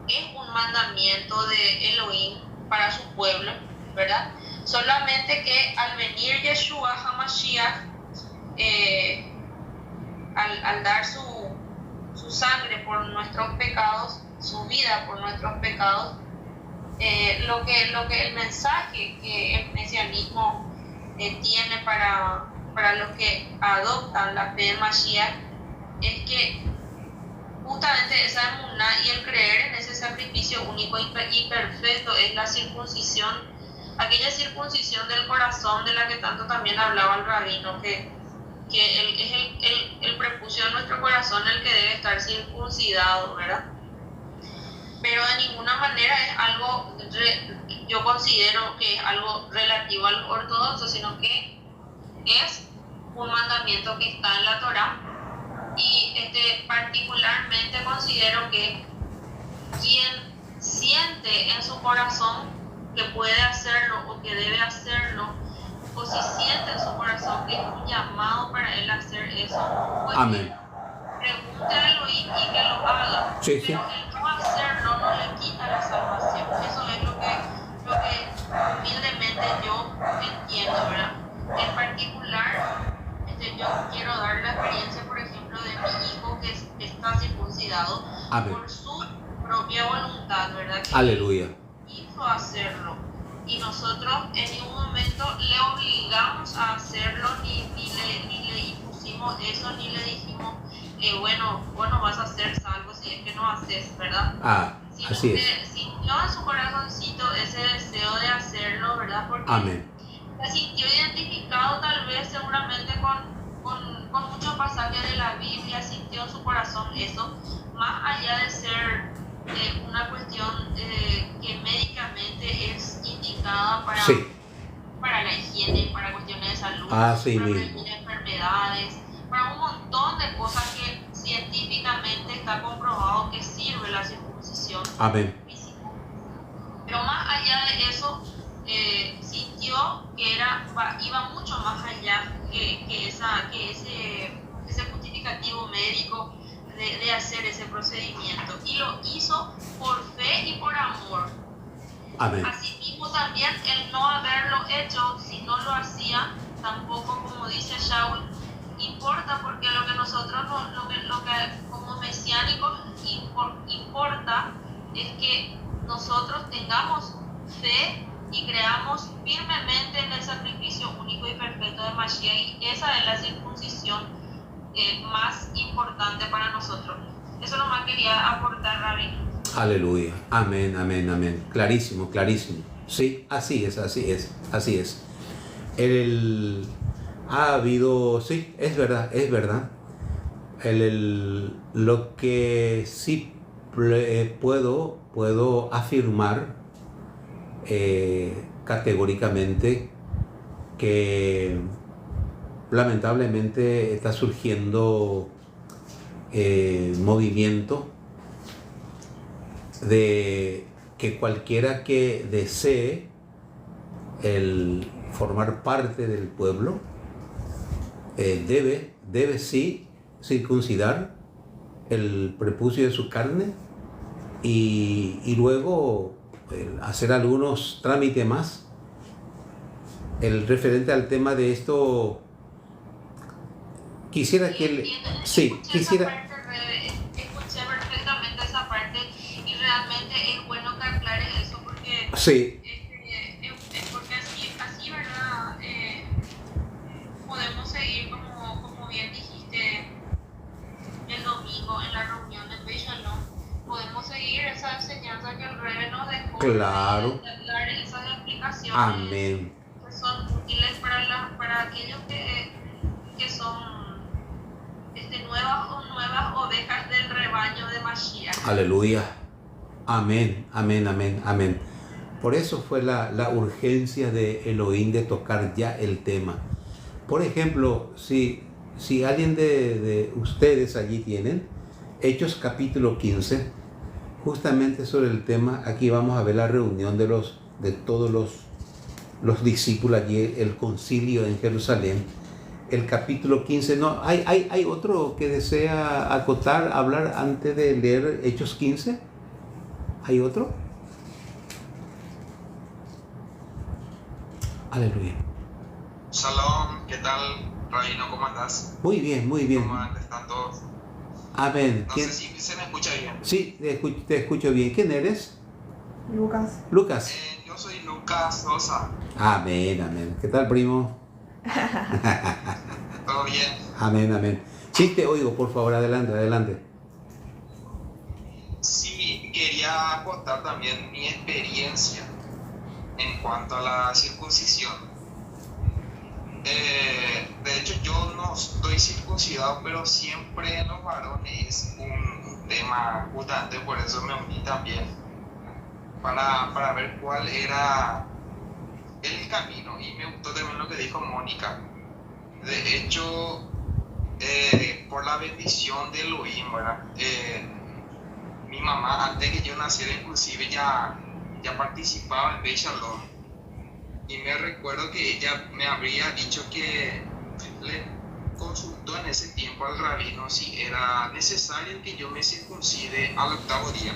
es un mandamiento de Elohim para su pueblo, ¿verdad? Solamente que al venir Yeshua HaMashiach, al dar su sangre por nuestros pecados, su vida por nuestros pecados, lo que el mensaje que el mesianismo tiene para los que adoptan la fe en Mashiach es que justamente esa emuná y el creer en ese sacrificio único y perfecto es la circuncisión, aquella circuncisión del corazón de la que tanto también hablaba el rabino, que es el prepucio de nuestro corazón el que debe estar circuncidado, ¿verdad? Pero de ninguna manera es algo, yo considero que es algo relativo al ortodoxo, sino que es un mandamiento que está en la Torá. Y particularmente considero que quien siente en su corazón que puede hacerlo o que debe hacerlo, o si siente en su corazón que es un llamado para él hacer eso, pues amén, pregunte a Elohim y que lo haga. Sí. Pero el no hacerlo no le quita la salvación. Eso es lo que humildemente yo entiendo, ¿verdad? En particular, yo quiero dar la experiencia, por ejemplo, de mi hijo que está circuncidado. Amén. Por su propia voluntad, ¿verdad? Que aleluya, hizo hacerlo. Y nosotros en ningún momento le obligamos a hacerlo, ni le impusimos eso, ni le dijimos, bueno, vos no vas a ser salvo si es que no haces, ¿verdad? Sino así que es. sintió en su corazoncito ese deseo de hacerlo, ¿verdad? Porque Amén. se sintió identificado tal vez seguramente con muchos pasajes de la Biblia, sintió en su corazón eso, más allá de ser una cuestión que médicamente es indicada para la higiene, para cuestiones de salud, Así para mismo. prevenir enfermedades enfermedades, para un montón de cosas que científicamente está comprobado que sirve la circuncisión Amén. física. Pero más allá de eso, sintió que iba mucho más allá que ese justificativo médico de hacer ese procedimiento, y lo hizo por fe y por amor. Amén. Asimismo también el no haberlo hecho, si no lo hacía, tampoco, como dice Shaul, importa, porque lo que nosotros, lo que como mesiánicos importa es que nosotros tengamos fe y creamos firmemente en el sacrificio único y perfecto de Mashiach, y esa es la circuncisión más importante para nosotros. Eso nomás quería aportar, Rabino. Aleluya. Amén, amén, amén. Clarísimo, clarísimo. Sí, así es, así es, así es. Ha habido, sí, es verdad, es verdad. Lo que sí puedo afirmar categóricamente, que lamentablemente está surgiendo movimiento de que cualquiera que desee el formar parte del pueblo debe sí circuncidar el prepucio de su carne y luego hacer algunos trámites más. El referente al tema de esto, quisiera que Escuché perfectamente esa parte, y realmente es bueno que aclares eso, porque sí, porque así ¿verdad? Podemos seguir, como bien dijiste el domingo en la reunión de Shalom, podemos seguir esa enseñanza que el Rebbe nos dejó, claro, dar esas explicaciones. amén, Que son útiles para aquellos que son nuevas ovejas del rebaño de Mashiach. aleluya, amén, amén, amén, amén. Por eso fue la urgencia de Elohim de tocar ya el tema. Por ejemplo, si alguien de ustedes allí tienen Hechos capítulo 15, justamente sobre el tema, aquí vamos a ver la reunión de todos los discípulos allí, el concilio en Jerusalén, el capítulo 15. No, hay otro que desea acotar, hablar antes de leer Hechos 15. ¿Hay otro? Aleluya. Shalom, ¿qué tal, Rabino? ¿Cómo andás? Muy bien, muy bien. ¿Cómo están todos? Amén. No sé si se me escucha bien. Sí, te escucho bien. ¿Quién eres? Lucas. Lucas. Yo soy Lucas Sosa. Amén, amén. ¿Qué tal, primo? ¿Todo bien? Amén, amén. Sí, te oigo, por favor, adelante, adelante. Sí, quería contar también mi experiencia en cuanto a la circuncisión. De hecho, yo no estoy circuncidado, pero siempre en los varones es un tema, justamente por eso me uní también, para ver cuál era el camino. Y me gustó también lo que dijo Mónica. De hecho, por la bendición de Elohim, ¿verdad? Mi mamá, antes que yo naciera, inclusive ya participaba en Beit Shalom. Y me recuerdo que ella me habría dicho que le consultó en ese tiempo al rabino si era necesario que yo me circuncide al 8º día.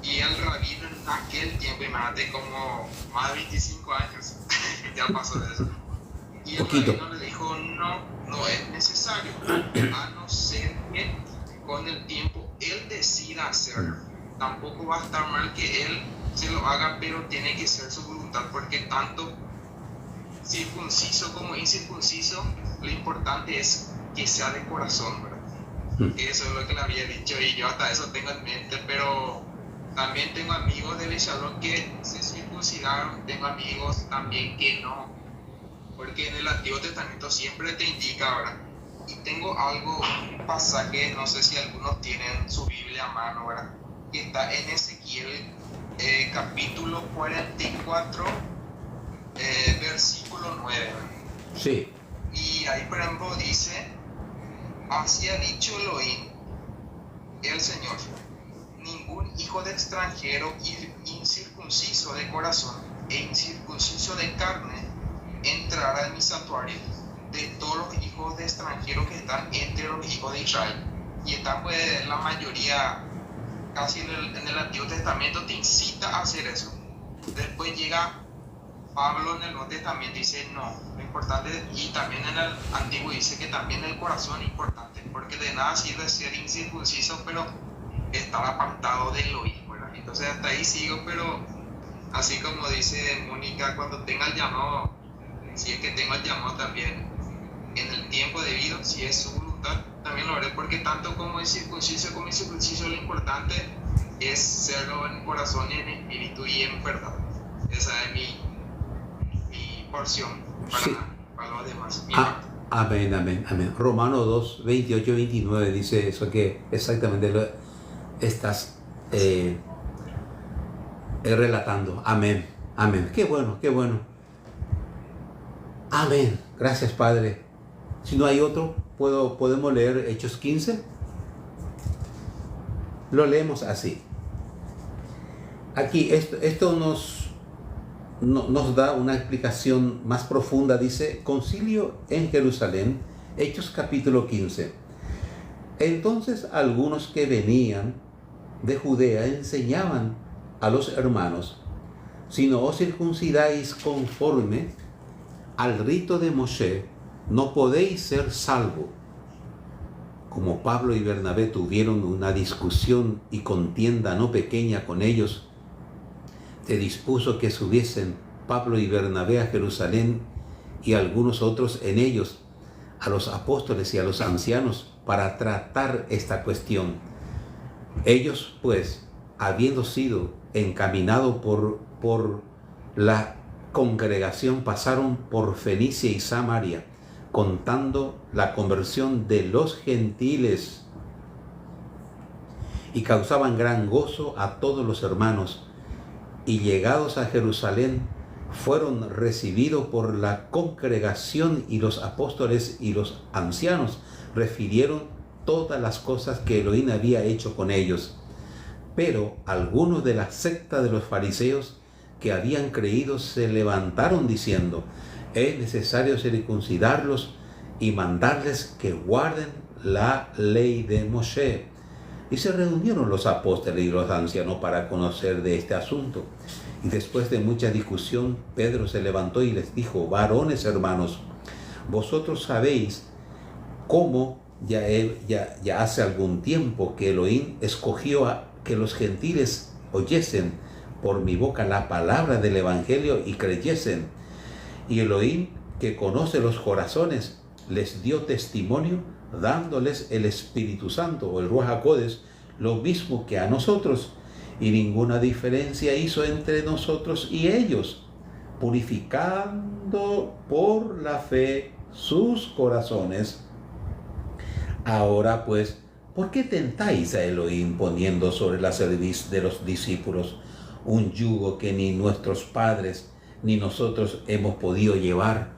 Y el rabino en aquel tiempo, imagínate, como más de 25 años, ya pasó de eso. Y el rabino le dijo, no es necesario, a no ser que con el tiempo él decida hacerlo. Tampoco va a estar mal que él se lo haga, pero tiene que ser su voluntad, porque tanto circunciso como incircunciso, lo importante es que sea de corazón, ¿verdad? Eso es lo que le había dicho, y yo hasta eso tengo en mente. Pero también tengo amigos de Beit Shalom que se circuncidaron, tengo amigos también que no, porque en el Antiguo Testamento siempre te indica, ¿verdad? Y tengo un pasaje, no sé si algunos tienen su Biblia a mano, ¿verdad? Que está en Ezequiel capítulo 44, versículo 9. Sí. Y ahí, por ejemplo, dice, así ha dicho Elohim, el Señor, ningún hijo de extranjero incircunciso de corazón e incircunciso de carne entrará en mi santuario de todos los hijos de extranjeros que están entre los hijos de Israel. Y están, pues, la mayoría, casi en el Antiguo Testamento, te incita a hacer eso. Después llega Pablo en el Nuevo Testamento, dice no, lo importante, y también en el Antiguo dice que también el corazón es importante, porque de nada sirve ser incircunciso, pero estar apartado de Elohim, ¿verdad? Entonces hasta ahí sigo, pero así como dice Mónica, cuando tenga el llamado, si es que tengo el llamado también, en el tiempo debido, si es su voluntad, también lo haré, porque tanto como es circunciso como incircunciso, lo importante es serlo en corazón, en espíritu y en verdad. Esa es mi porción para los demás. Amén, amén, amén. Romanos 2, 28, 29 dice eso, que exactamente lo estás relatando. Amén, amén. Qué bueno, qué bueno. Amén. Gracias, Padre. Si no hay otro, podemos leer Hechos 15. Lo leemos así. Aquí esto nos da una explicación más profunda. Dice, concilio en Jerusalén, Hechos capítulo 15. Entonces algunos que venían de Judea enseñaban a los hermanos, si no os circuncidáis conforme al rito de Moshe, no podéis ser salvos. Como Pablo y Bernabé tuvieron una discusión y contienda no pequeña con ellos, se dispuso que subiesen Pablo y Bernabé a Jerusalén y algunos otros en ellos, a los apóstoles y a los ancianos, para tratar esta cuestión. Ellos, pues, habiendo sido encaminados por la congregación, pasaron por Fenicia y Samaria, contando la conversión de los gentiles, y causaban gran gozo a todos los hermanos. Y llegados a Jerusalén, fueron recibidos por la congregación, y los apóstoles y los ancianos refirieron todas las cosas que Elohim había hecho con ellos. Pero algunos de la secta de los fariseos que habían creído se levantaron diciendo, es necesario circuncidarlos y mandarles que guarden la ley de Moshe. Y se reunieron los apóstoles y los ancianos para conocer de este asunto. Y después de mucha discusión, Pedro se levantó y les dijo, varones hermanos, vosotros sabéis cómo ya hace algún tiempo que Elohim escogió a que los gentiles oyesen por mi boca la palabra del evangelio y creyesen. Y Elohim, que conoce los corazones, les dio testimonio dándoles el Espíritu Santo o el Ruach HaKodesh, lo mismo que a nosotros, y ninguna diferencia hizo entre nosotros y ellos, purificando por la fe sus corazones. Ahora pues, ¿por qué tentáis a Elohim poniendo sobre la cerviz de los discípulos un yugo que ni nuestros padres ni nosotros hemos podido llevar?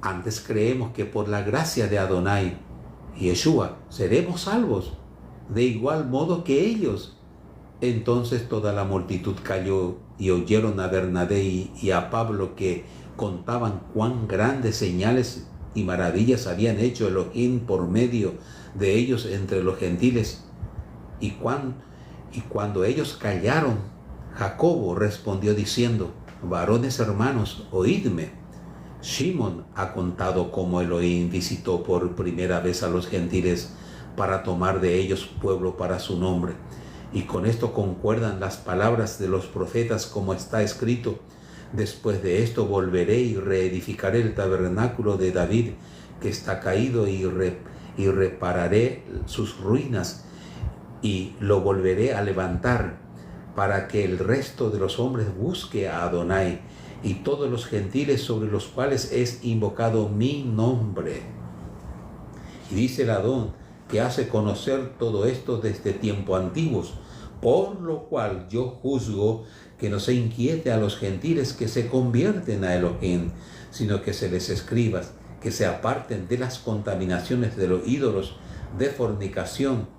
Antes creemos que por la gracia de Adonai y Yeshua seremos salvos, de igual modo que ellos. Entonces toda la multitud calló y oyeron a Bernabé y a Pablo, que contaban cuán grandes señales y maravillas habían hecho Elohim por medio de ellos entre los gentiles. Y cuando ellos callaron, Jacobo respondió diciendo, varones hermanos, oídme. Shimon ha contado cómo Elohim visitó por primera vez a los gentiles para tomar de ellos pueblo para su nombre. Y con esto concuerdan las palabras de los profetas, como está escrito, después de esto volveré y reedificaré el tabernáculo de David, que está caído, y repararé sus ruinas, y lo volveré a levantar, para que el resto de los hombres busque a Adonai, y todos los gentiles sobre los cuales es invocado mi nombre. Y dice el Adón, que hace conocer todo esto desde tiempos antiguos, por lo cual yo juzgo que no se inquiete a los gentiles que se convierten a Elohim, sino que se les escriba que se aparten de las contaminaciones de los ídolos, de fornicación,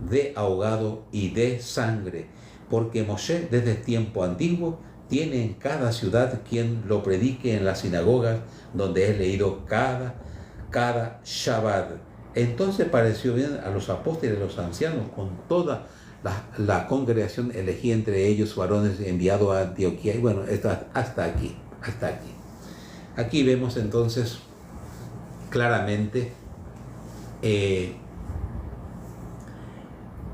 de ahogado y de sangre, porque Moshe desde tiempo antiguo tiene en cada ciudad quien lo predique en las sinagogas donde es leído cada Shabbat. Entonces pareció bien a los apóstoles y a los ancianos con toda la congregación, elegí entre ellos varones enviados a Antioquía. Y bueno, hasta aquí. Aquí vemos entonces claramente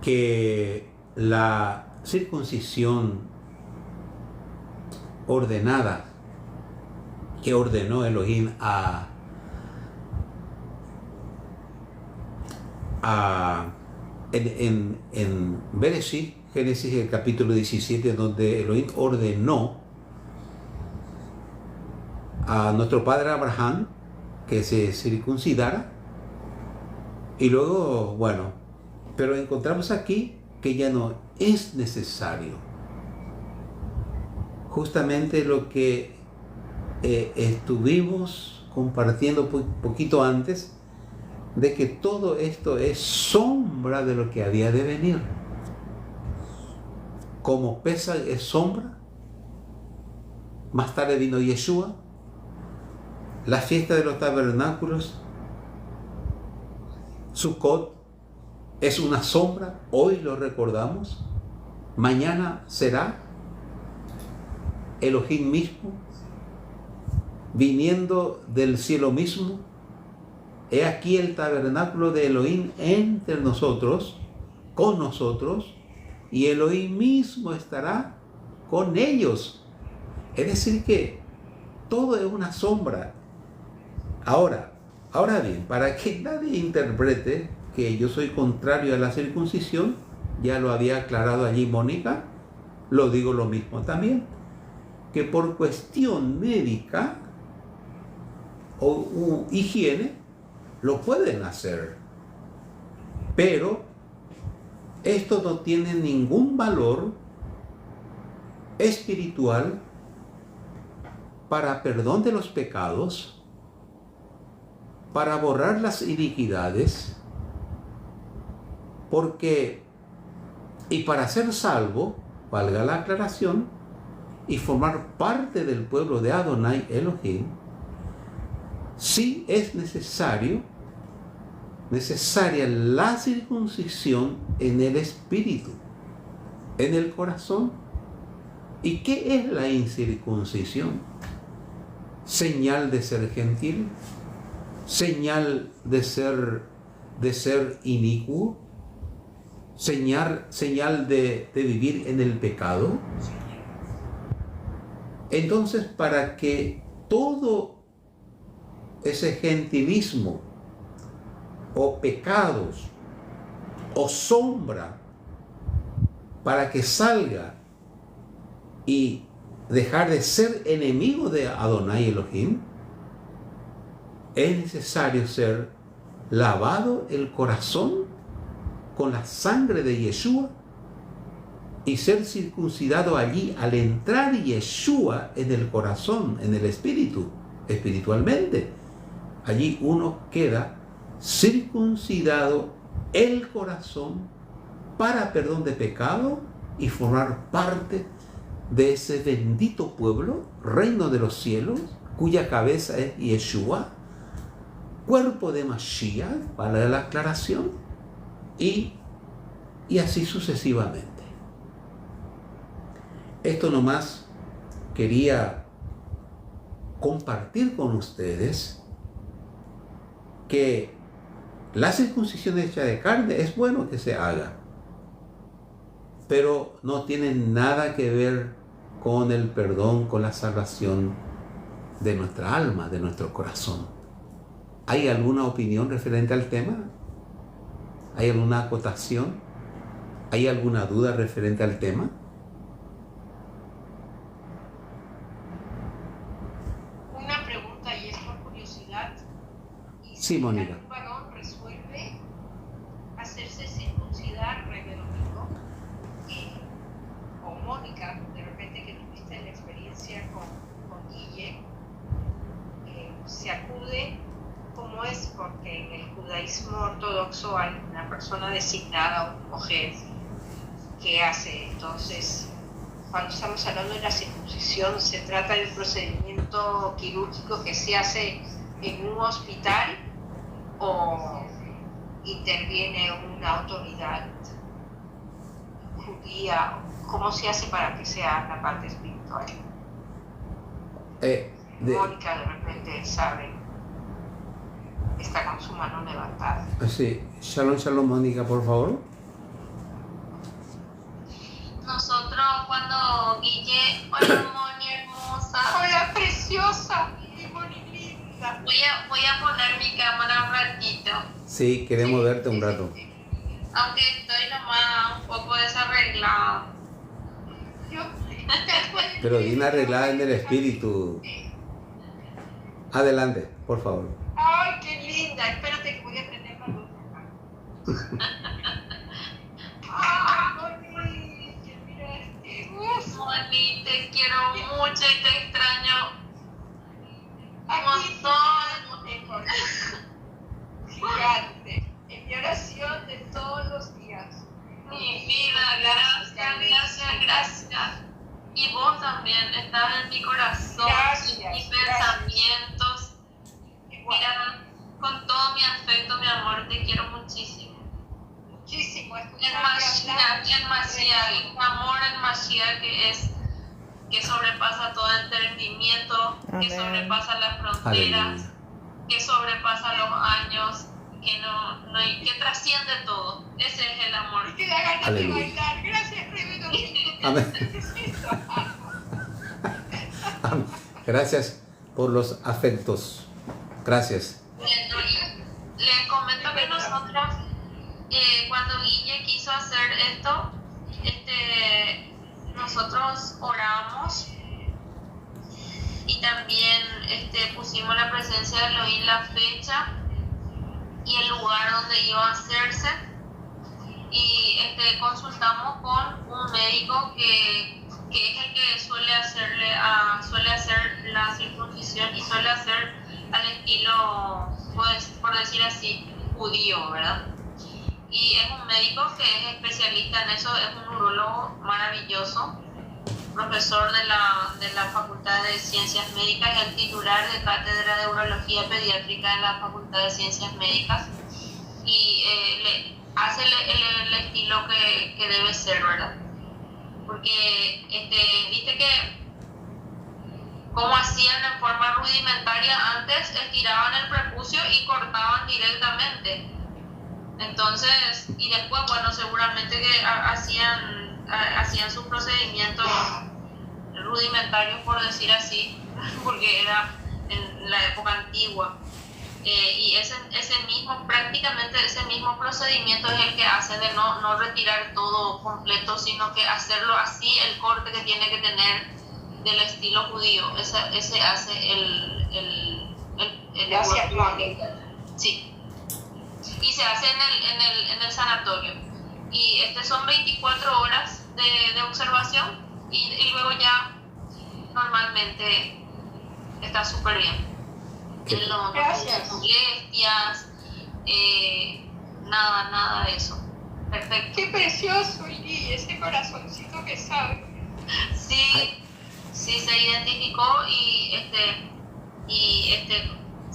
que la circuncisión ordenada que ordenó Elohim en Bereshit, Génesis, el capítulo 17, donde Elohim ordenó a nuestro padre Abraham que se circuncidara, y luego, bueno, pero encontramos aquí que ya no es necesario. Justamente lo que estuvimos compartiendo poquito antes, de que todo esto es sombra de lo que había de venir. Como Pesaj es sombra, más tarde vino Yeshua, la fiesta de los tabernáculos, Sukkot es una sombra, hoy lo recordamos, mañana será Elohim mismo, viniendo del cielo mismo. He aquí el tabernáculo de Elohim entre nosotros, con nosotros, y Elohim mismo estará con ellos. Es decir que todo es una sombra. Ahora bien, para que nadie interprete que yo soy contrario a la circuncisión, ya lo había aclarado allí Mónica, lo digo lo mismo también, que por cuestión médica o higiene lo pueden hacer, pero esto no tiene ningún valor espiritual para perdón de los pecados, para borrar las iniquidades, porque, y para ser salvo, valga la aclaración, y formar parte del pueblo de Adonai Elohim, sí es necesaria la circuncisión en el espíritu, en el corazón. ¿Y qué es la incircuncisión? Señal de ser gentil, señal de ser inicuo, señal de vivir en el pecado. Entonces, para que todo ese gentilismo o pecados o sombra, para que salga y dejar de ser enemigo de Adonai Elohim, es necesario ser lavado el corazón con la sangre de Yeshua y ser circuncidado allí al entrar Yeshua en el corazón, en el espíritu, espiritualmente. Allí uno queda circuncidado el corazón para perdón de pecado y formar parte de ese bendito pueblo, reino de los cielos, cuya cabeza es Yeshua, cuerpo de Mashiach, para la aclaración, y así sucesivamente. Esto nomás quería compartir con ustedes, que la circuncisión hecha de carne es bueno que se haga, pero no tiene nada que ver con el perdón, con la salvación de nuestra alma, de nuestro corazón. ¿Hay alguna opinión referente al tema? ¿Hay alguna acotación? ¿Hay alguna duda referente al tema? Una pregunta, y es por curiosidad. Sí, Mónica. ¿Un varón resuelve hacerse circuncidar de domingo? O Mónica, de repente que tuviste la experiencia con Guille, se acude judaísmo ortodoxo hay una persona designada, o mujer, que hace. Entonces, cuando estamos hablando de la circuncisión, se trata de un procedimiento quirúrgico que se hace en un hospital o interviene una autoridad judía. ¿Cómo se hace para que sea la parte espiritual? Mónica de repente sabe, está con su mano levantada. Sí, shalom, Mónica, por favor. Nosotros cuando Guille, hola Moni hermosa, Hola preciosa, mi Moni linda. voy a poner mi cámara un ratito, Sí, queremos verte un rato. aunque estoy nomás un poco desarreglada. Pero bien arreglada en el espíritu. Adelante, por favor. Ay, qué linda. Espérate que voy a prender la luz. Ay, Moni, que mira este. Moni, te quiero mucho y te extraño un Aquí montón. mejor. Gigante. En mi oración de todos los días. Mi vida, gracias. Y vos también estás en mi corazón, Gracias, en mis gracias. pensamientos. Igual. Mira, con todo mi afecto, mi amor, te quiero muchísimo. Muchísimo. En Mashiach, el amor en Mashiach que sobrepasa todo entendimiento, que Amén. sobrepasa las fronteras, Aleluya. que sobrepasa los años, que trasciende todo. Ese es el amor. Y que da ganas de Aleluya. bailar. Gracias, Rebe Domingo. Amén. Necesito. Amén. Gracias por los afectos. Gracias. Bueno, y les comento que nosotros, cuando Guille quiso hacer esto, nosotros oramos y también pusimos la presencia de Elohim, la fecha y el lugar donde iba a hacerse, y consultamos con un médico que es el que suele hacer la circuncisión y suele hacer al estilo, pues, por decir así, judío, ¿verdad? Y es un médico que es especialista en eso, es un urólogo maravilloso, profesor de la Facultad de Ciencias Médicas, y el titular de Cátedra de Urología Pediátrica en la Facultad de Ciencias Médicas, y le hace el estilo que debe ser, ¿verdad? Porque viste que como hacían en forma rudimentaria antes, estiraban el prepucio y cortaban directamente. Entonces, y después, bueno, seguramente que hacían sus procedimientos rudimentarios, por decir así, porque era en la época antigua. Y prácticamente ese mismo procedimiento es el que hace de no retirar todo completo, sino que hacerlo así, el corte que tiene que tener del estilo judío. Ese hace el Gracias, Moni. Sí. Y se hace en el sanatorio. Y son 24 horas de observación y luego ya normalmente está súper bien. No Gracias. molestias, nada de eso. Perfecto. Qué precioso, y ese corazoncito que sabe. Sí, se identificó y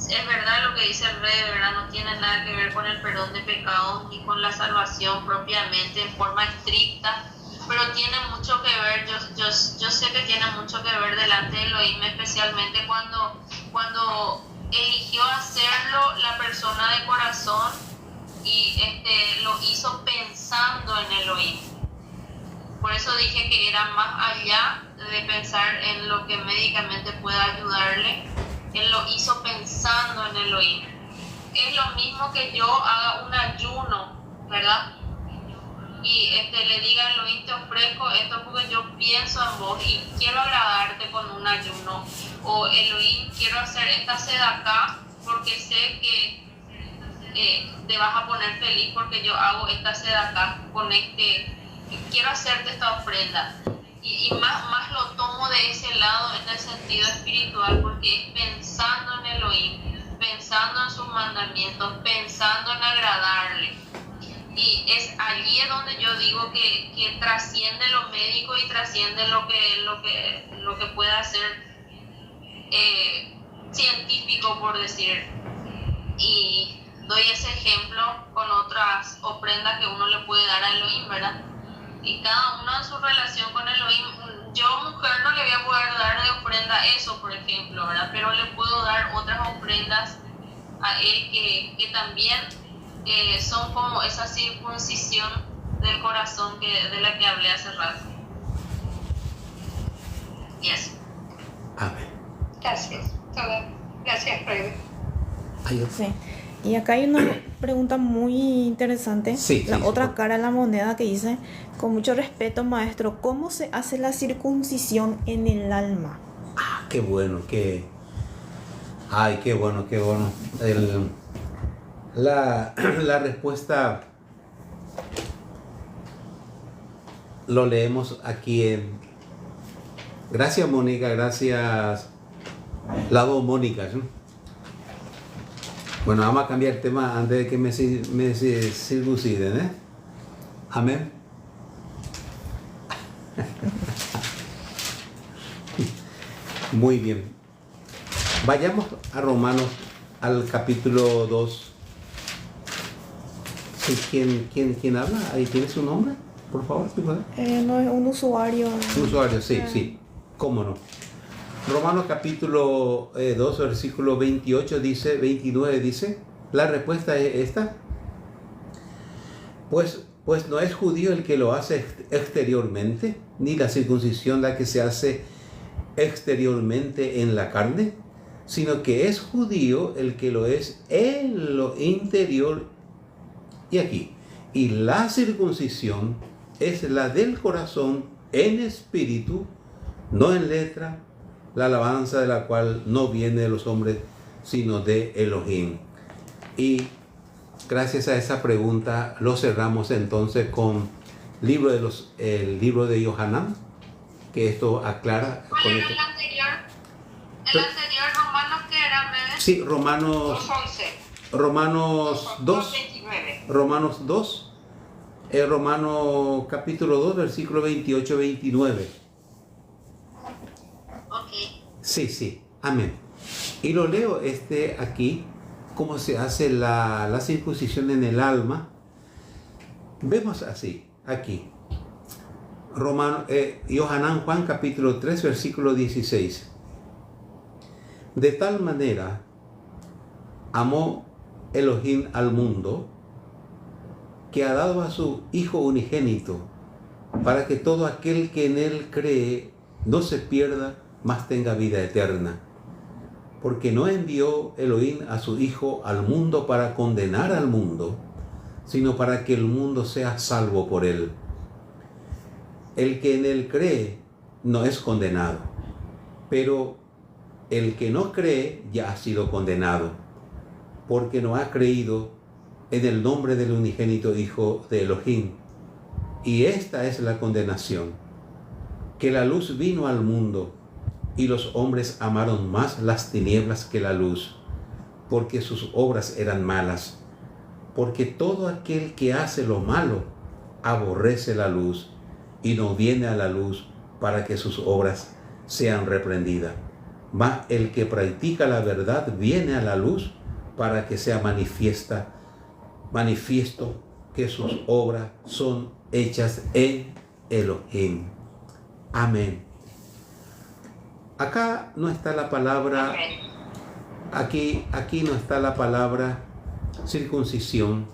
es verdad lo que dice el rey, de verdad no tiene nada que ver con el perdón de pecados ni con la salvación propiamente en forma estricta, pero tiene mucho que ver. Yo sé que tiene mucho que ver delante de Elohim, especialmente cuando eligió hacerlo la persona de corazón y lo hizo pensando en Elohim. Por eso dije que era más allá de pensar en lo que médicamente pueda ayudarle. Él lo hizo pensando en Elohim. Es lo mismo que yo haga un ayuno, ¿verdad? Y le diga a Elohim, te ofrezco esto porque yo pienso en vos y quiero agradarte con un ayuno. O Elohim, quiero hacer esta sedacá porque sé que te vas a poner feliz porque yo hago esta sedacá con quiero hacerte esta ofrenda. Y más lo tomo de ese lado en el sentido espiritual, porque es pensando en Elohim. pensando en sus mandamientos, pensando en agradarle. Y es allí es donde yo digo que trasciende lo médico y trasciende lo que pueda ser científico, por decir. Y doy ese ejemplo con otras ofrendas que uno le puede dar a Elohim, ¿verdad? Y cada uno en su relación con Elohim. Yo, mujer, no le voy a poder dar de ofrenda eso, por ejemplo, ¿verdad? Pero le puedo dar otras ofrendas a él que también son como esa circuncisión del corazón de la que hablé hace rato. Yes. Amén. Gracias. Gracias, Rebe. Hay otro. Sí. Y acá hay una pregunta muy interesante. Sí, La sí, otra sí. cara de la moneda que dice, con mucho respeto, maestro, ¿cómo se hace la circuncisión en el alma? Ah, qué bueno, Ay, qué bueno. La respuesta lo leemos aquí en... Gracias, Mónica, gracias, la dos Mónica, ¿sí? Bueno, vamos a cambiar el tema antes de que me circunciden, ¿eh? Amén. Muy bien. Vayamos a Romanos, al capítulo 2. Sí, ¿quién habla? ¿Ahí tiene su nombre? Por favor, ¿sí puede? No es un usuario. Un usuario, sí. ¿Cómo no? Romanos capítulo 2, versículo 29 dice, la respuesta es esta. Pues no es judío el que lo hace exteriormente, ni la circuncisión la que se hace exteriormente en la carne, sino que es judío el que lo es en lo interior. Y aquí, y la circuncisión es la del corazón en espíritu, no en letra, la alabanza de la cual no viene de los hombres, sino de Elohim. Y gracias a esa pregunta lo cerramos entonces con el libro de Yohanan, que esto aclara. ¿Cuál Con era esto. el anterior? El anterior, Romanos, que era, bebé. Sí, Romanos 2:11. 2, 2:29. Romanos 2, Romanos capítulo 2, versículo 28-29. Ok. Sí, amén. Y lo leo aquí, cómo se hace la circuncisión en el alma. Vemos así, aquí. Yohanan Juan capítulo 3, versículo 16. De tal manera amó Elohim al mundo, que ha dado a su Hijo unigénito, para que todo aquel que en él cree no se pierda, mas tenga vida eterna. Porque no envió Elohim a su Hijo al mundo para condenar al mundo, sino para que el mundo sea salvo por él. El que en él cree no es condenado, pero el que no cree ya ha sido condenado, porque no ha creído en el nombre del unigénito Hijo de Elohim. Y esta es la condenación, que la luz vino al mundo, y los hombres amaron más las tinieblas que la luz, porque sus obras eran malas. Porque todo aquel que hace lo malo aborrece la luz, y no viene a la luz para que sus obras sean reprendidas. Mas el que practica la verdad viene a la luz para que sea manifiesto que sus obras son hechas en Elohim. Amén. Acá no está la palabra, Amén. aquí no está la palabra circuncisión,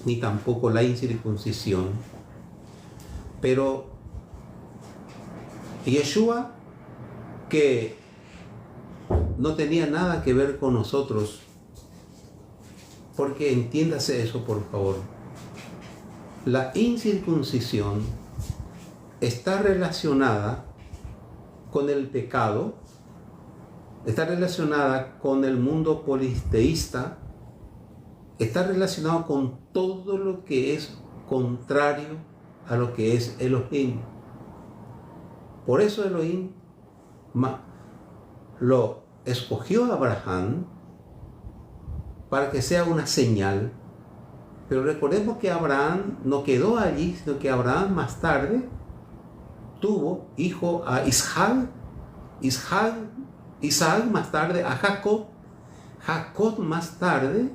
ni tampoco la incircuncisión, pero Yeshua, que no tenía nada que ver con nosotros, porque entiéndase eso, por favor. La incircuncisión está relacionada con el pecado, está relacionada con el mundo politeísta, está relacionado con todo lo que es contrario a lo que es Elohim. Por eso Elohim lo escogió a Abraham para que sea una señal. Pero recordemos que Abraham no quedó allí, sino que Abraham más tarde tuvo hijo a Isaac, Isaac más tarde a Jacob, Jacob más tarde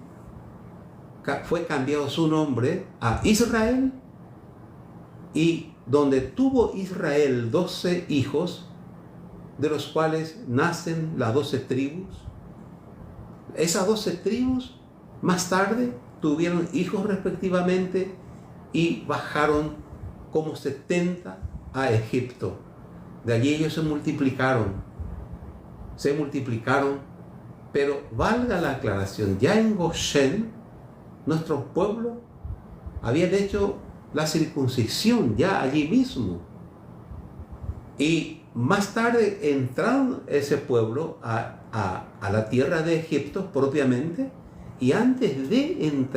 fue cambiado su nombre a Israel, y donde tuvo Israel 12 hijos, de los cuales nacen las 12 tribus. Esas 12 tribus más tarde tuvieron hijos respectivamente y bajaron como 70 a Egipto. De allí ellos se multiplicaron, pero valga la aclaración, ya en Goshen, nuestro pueblo habían hecho la circuncisión ya allí mismo. Y más tarde entraron ese pueblo a la tierra de Egipto propiamente, y antes de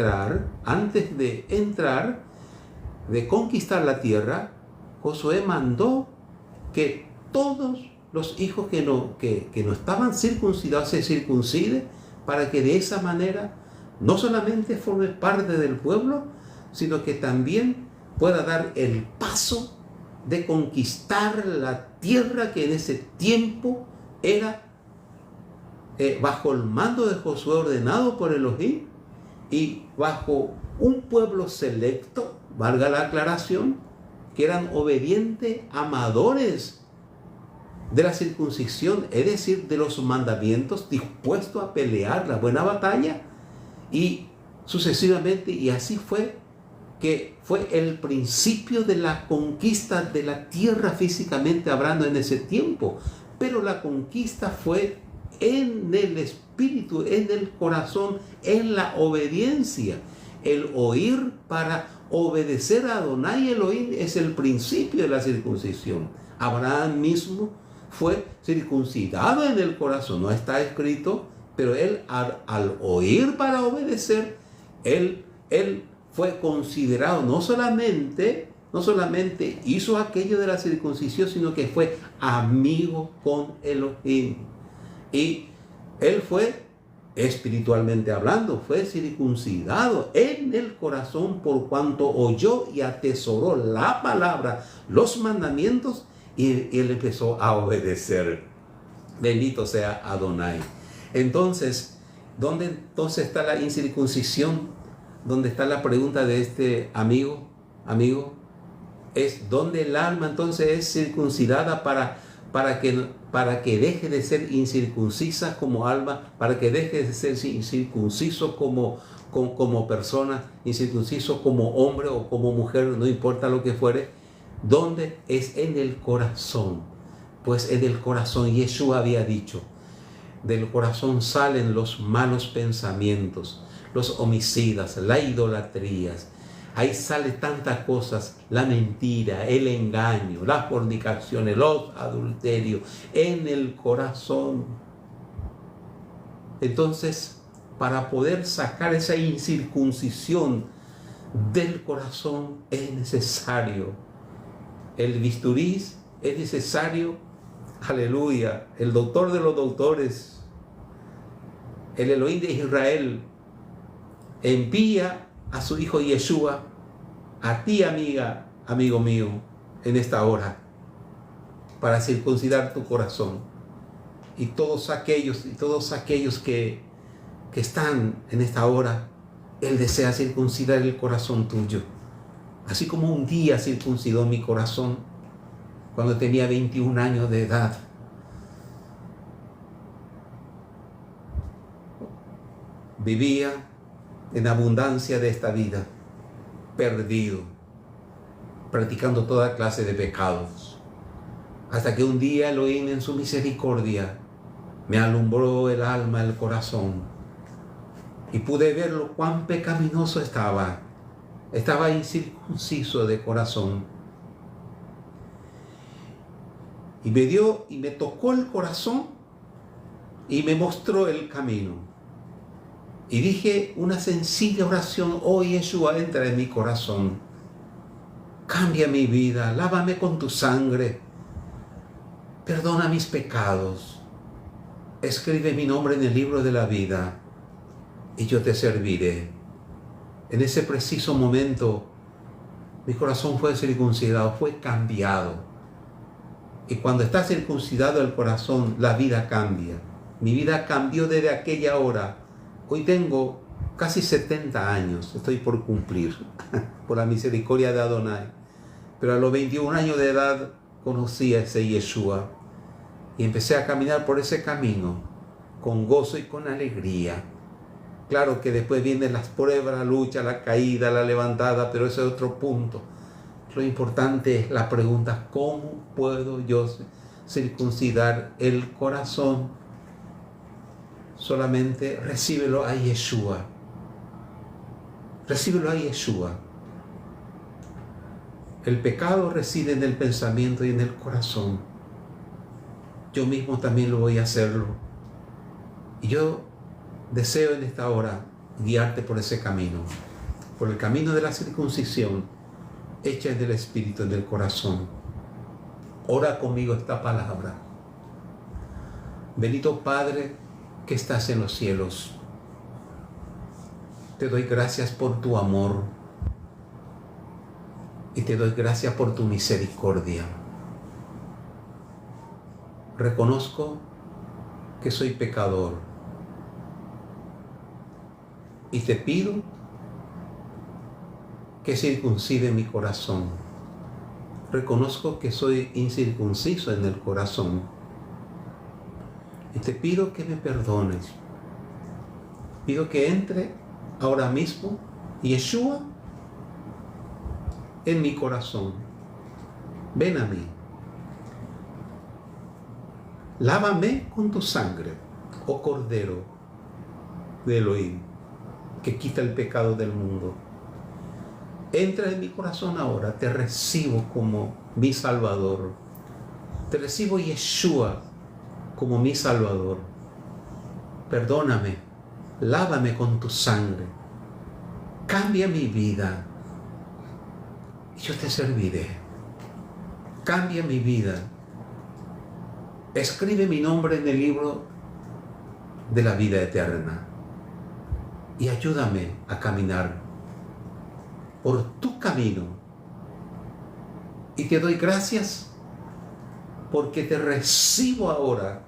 conquistar la tierra, Josué mandó que todos los hijos que no estaban circuncidados se circunciden, para que de esa manera no solamente forme parte del pueblo, sino que también pueda dar el paso de conquistar la tierra que en ese tiempo era bajo el mando de Josué, ordenado por Elohim, y bajo un pueblo selecto, valga la aclaración, que eran obedientes, amadores de la circuncisión, es decir, de los mandamientos, dispuestos a pelear la buena batalla, y sucesivamente, y así fue que fue el principio de la conquista de la tierra físicamente hablando en ese tiempo. Pero la conquista fue en el espíritu, en el corazón, en la obediencia. El oír para obedecer a Adonai Elohim es el principio de la circuncisión. Abraham mismo fue circuncidado en el corazón, no está escrito, pero él al oír para obedecer, él fue considerado, no solamente hizo aquello de la circuncisión, sino que fue amigo con Elohim. Y él fue, espiritualmente hablando, fue circuncidado en el corazón por cuanto oyó y atesoró la palabra, los mandamientos, y él empezó a obedecer. Bendito sea Adonai. Entonces, ¿dónde está la incircuncisión? ¿Dónde está la pregunta de este amigo? Es donde el alma entonces es circuncidada para que deje de ser incircuncisa como alma, para que deje de ser incircunciso como persona, incircunciso como hombre o como mujer, no importa lo que fuere. ¿Dónde? Es en el corazón. Pues en el corazón, Yeshua había dicho, del corazón salen los malos pensamientos, los homicidas, las idolatrías. Ahí sale tantas cosas, la mentira, el engaño, las fornicaciones, los adulterios, en el corazón. Entonces, para poder sacar esa incircuncisión del corazón es necesario el bisturí, es necesario, aleluya, el doctor de los doctores, el Elohim de Israel, envía a su hijo Yeshua, a ti, amiga, amigo mío, en esta hora, para circuncidar tu corazón. Y todos aquellos que están en esta hora, Él desea circuncidar el corazón tuyo. Así como un día circuncidó mi corazón cuando tenía 21 años de edad. Vivía en abundancia de esta vida, perdido, practicando toda clase de pecados, hasta que un día Elohim en su misericordia me alumbró el alma, el corazón, y pude ver lo cuán pecaminoso estaba incircunciso de corazón, y me tocó el corazón y me mostró el camino. Y dije una sencilla oración: oh Yeshua, entra en mi corazón, cambia mi vida, lávame con tu sangre, perdona mis pecados, escribe mi nombre en el libro de la vida. y yo te serviré. En ese preciso momento, mi corazón fue circuncidado, fue cambiado. Y cuando está circuncidado el corazón, la vida cambia. Mi vida cambió desde aquella hora. Hoy tengo casi 70 años, estoy por cumplir, por la misericordia de Adonai. Pero a los 21 años de edad conocí a ese Yeshua y empecé a caminar por ese camino con gozo y con alegría. Claro que después vienen las pruebas, la lucha, la caída, la levantada, pero ese es otro punto. Lo importante es la pregunta: ¿cómo puedo yo circuncidar el corazón? Solamente recíbelo a Yeshua. Recíbelo a Yeshua. El pecado reside en el pensamiento y en el corazón. Yo mismo también lo voy a hacerlo. Y yo deseo en esta hora guiarte por ese camino, por el camino de la circuncisión hecha en el espíritu, en el corazón. Ora conmigo esta palabra. Bendito Padre que estás en los cielos, te doy gracias por tu amor y te doy gracias por tu misericordia. Reconozco que soy pecador y te pido que circuncide mi corazón. Reconozco que soy incircunciso en el corazón y te pido que me perdones. Pido que entre ahora mismo Yeshua en mi corazón. Ven a mí. Lávame con tu sangre, oh Cordero de Elohim, que quita el pecado del mundo. Entra en mi corazón ahora, te recibo como mi Salvador. Te recibo Yeshua como mi Salvador. Perdóname, lávame con tu sangre. Cambia mi vida y yo te serviré. Cambia mi vida. Escribe mi nombre en el libro de la vida eterna y ayúdame a caminar por tu camino. Y te doy gracias porque te recibo ahora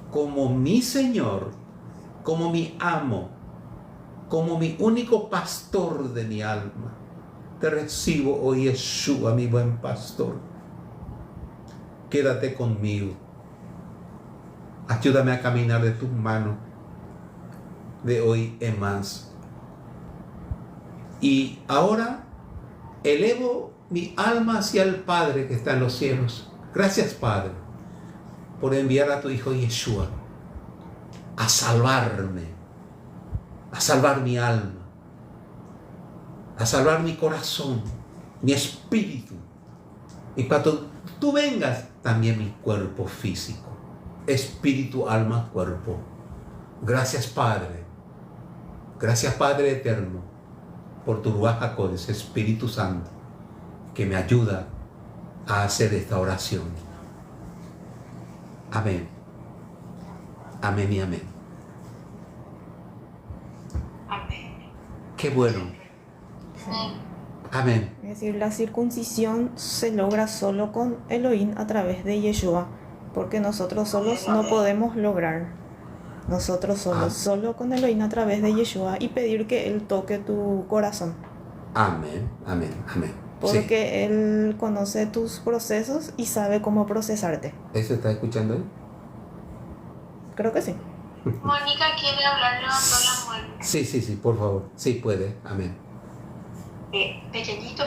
como mi Señor, como mi amo, como mi único pastor de mi alma. Te recibo, oh Yeshua, mi buen pastor. Quédate conmigo. Ayúdame a caminar de tus manos de hoy en más. Y ahora elevo mi alma hacia el Padre que está en los cielos. Gracias, Padre, por enviar a tu Hijo Yeshua a salvarme, a salvar mi alma, a salvar mi corazón, mi espíritu. Y cuando tú vengas, también mi cuerpo físico, espíritu, alma, cuerpo. Gracias, Padre. Gracias, Padre eterno, por tu Ruach HaKodesh, Espíritu Santo, que me ayuda a hacer esta oración. Amén. Amén y amén. Amén. Qué bueno. Amén. Es decir, la circuncisión se logra solo con Elohim a través de Yeshua, porque nosotros solos no podemos lograr. Nosotros solos, solo con Elohim a través de Yeshua, y pedir que Él toque tu corazón. Amén, amén, amén. Porque Sí. Él conoce tus procesos y sabe cómo procesarte. ¿Eso está escuchando él? Creo que sí. Mónica quiere hablar, levantó la mano. Sí, por favor. Sí, puede. Amén. Pequeñito,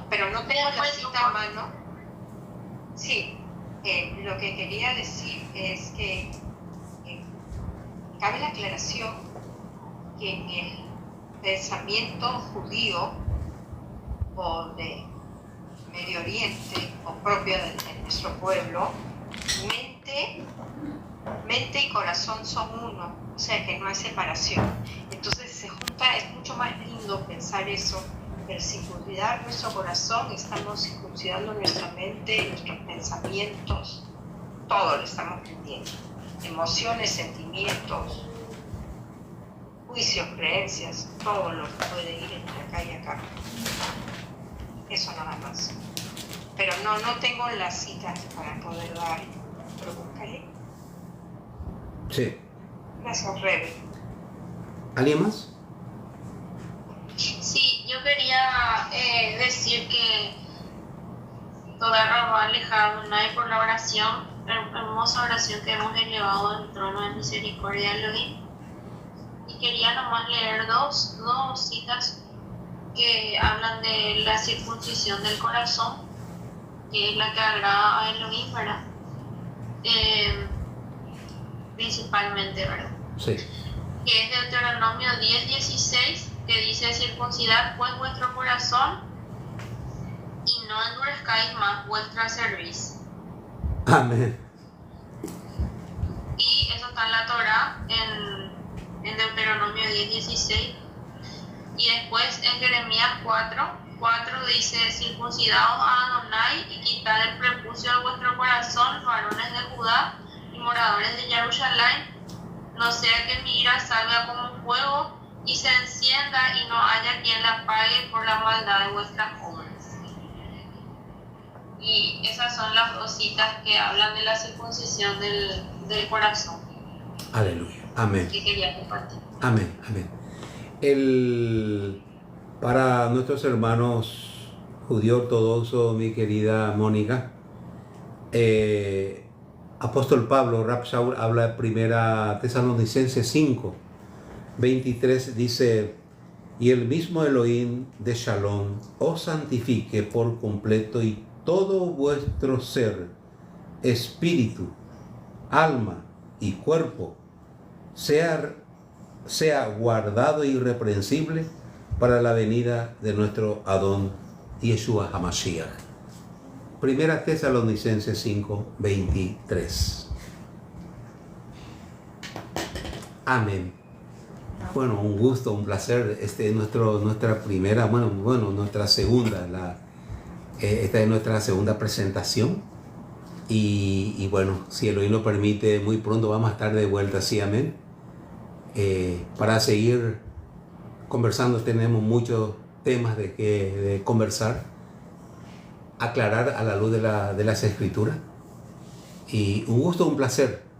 pero no tengo la cita a mano. Sí, lo que quería decir es que cabe la aclaración que en el pensamiento judío o de Medio Oriente o propio de nuestro pueblo, mente y corazón son uno, o sea que no hay separación. Entonces se junta, es mucho más lindo pensar eso. El circuncidar nuestro corazón, estamos circuncidando nuestra mente, nuestros pensamientos, todo lo estamos metiendo. Emociones, sentimientos, juicios, creencias, todo lo que puede ir entre acá y acá. Eso nada más. Pero no tengo las citas para poder dar, pero buscaré. Sí. Gracias, Rebe. ¿Alguien más? Sí, yo quería decir que toda Rabá alejada Adonai por la oración, hermosa oración que hemos elevado al trono de misericordia de Elohim. Y quería nomás leer dos citas que hablan de la circuncisión del corazón, que es la que agrada a Elohim, ¿verdad? Principalmente, ¿verdad? Sí. Que es Deuteronomio 10:16, que dice: circuncidad pues vuestro corazón y no endurezcáis más vuestra cerviz. Amén. Y eso está en la Torá, en Deuteronomio 10:16. Y después en Jeremías 4:4 dice: circuncidaos a Adonai y quitad el prepucio de vuestro corazón, varones de Judá y moradores de Jerusalén, no sea que mi ira salga como fuego y se encienda y no haya quien la apague por la maldad de vuestras obras. Y esas son las dos citas que hablan de la circuncisión del corazón. Aleluya. Amén. Que quería compartir. Amén. Amén. Para nuestros hermanos judíos ortodoxos, mi querida Mónica, apóstol Pablo, Rab Shaul, habla de 1 Tesalonicenses 5:23, dice: y el mismo Elohim de Shalom os santifique por completo, y todo vuestro ser, espíritu, alma y cuerpo sea guardado irreprensible para la venida de nuestro Adón Yeshua HaMashiach. 1 Tesalonicenses 5:23. Amén. Bueno, un gusto, un placer. Nuestra primera, nuestra segunda, esta es nuestra segunda presentación. Y bueno, si Elohim lo permite, muy pronto vamos a estar de vuelta, sí, amén. Para seguir conversando, tenemos muchos temas de conversar, aclarar a la luz de las Escrituras. Y un gusto, un placer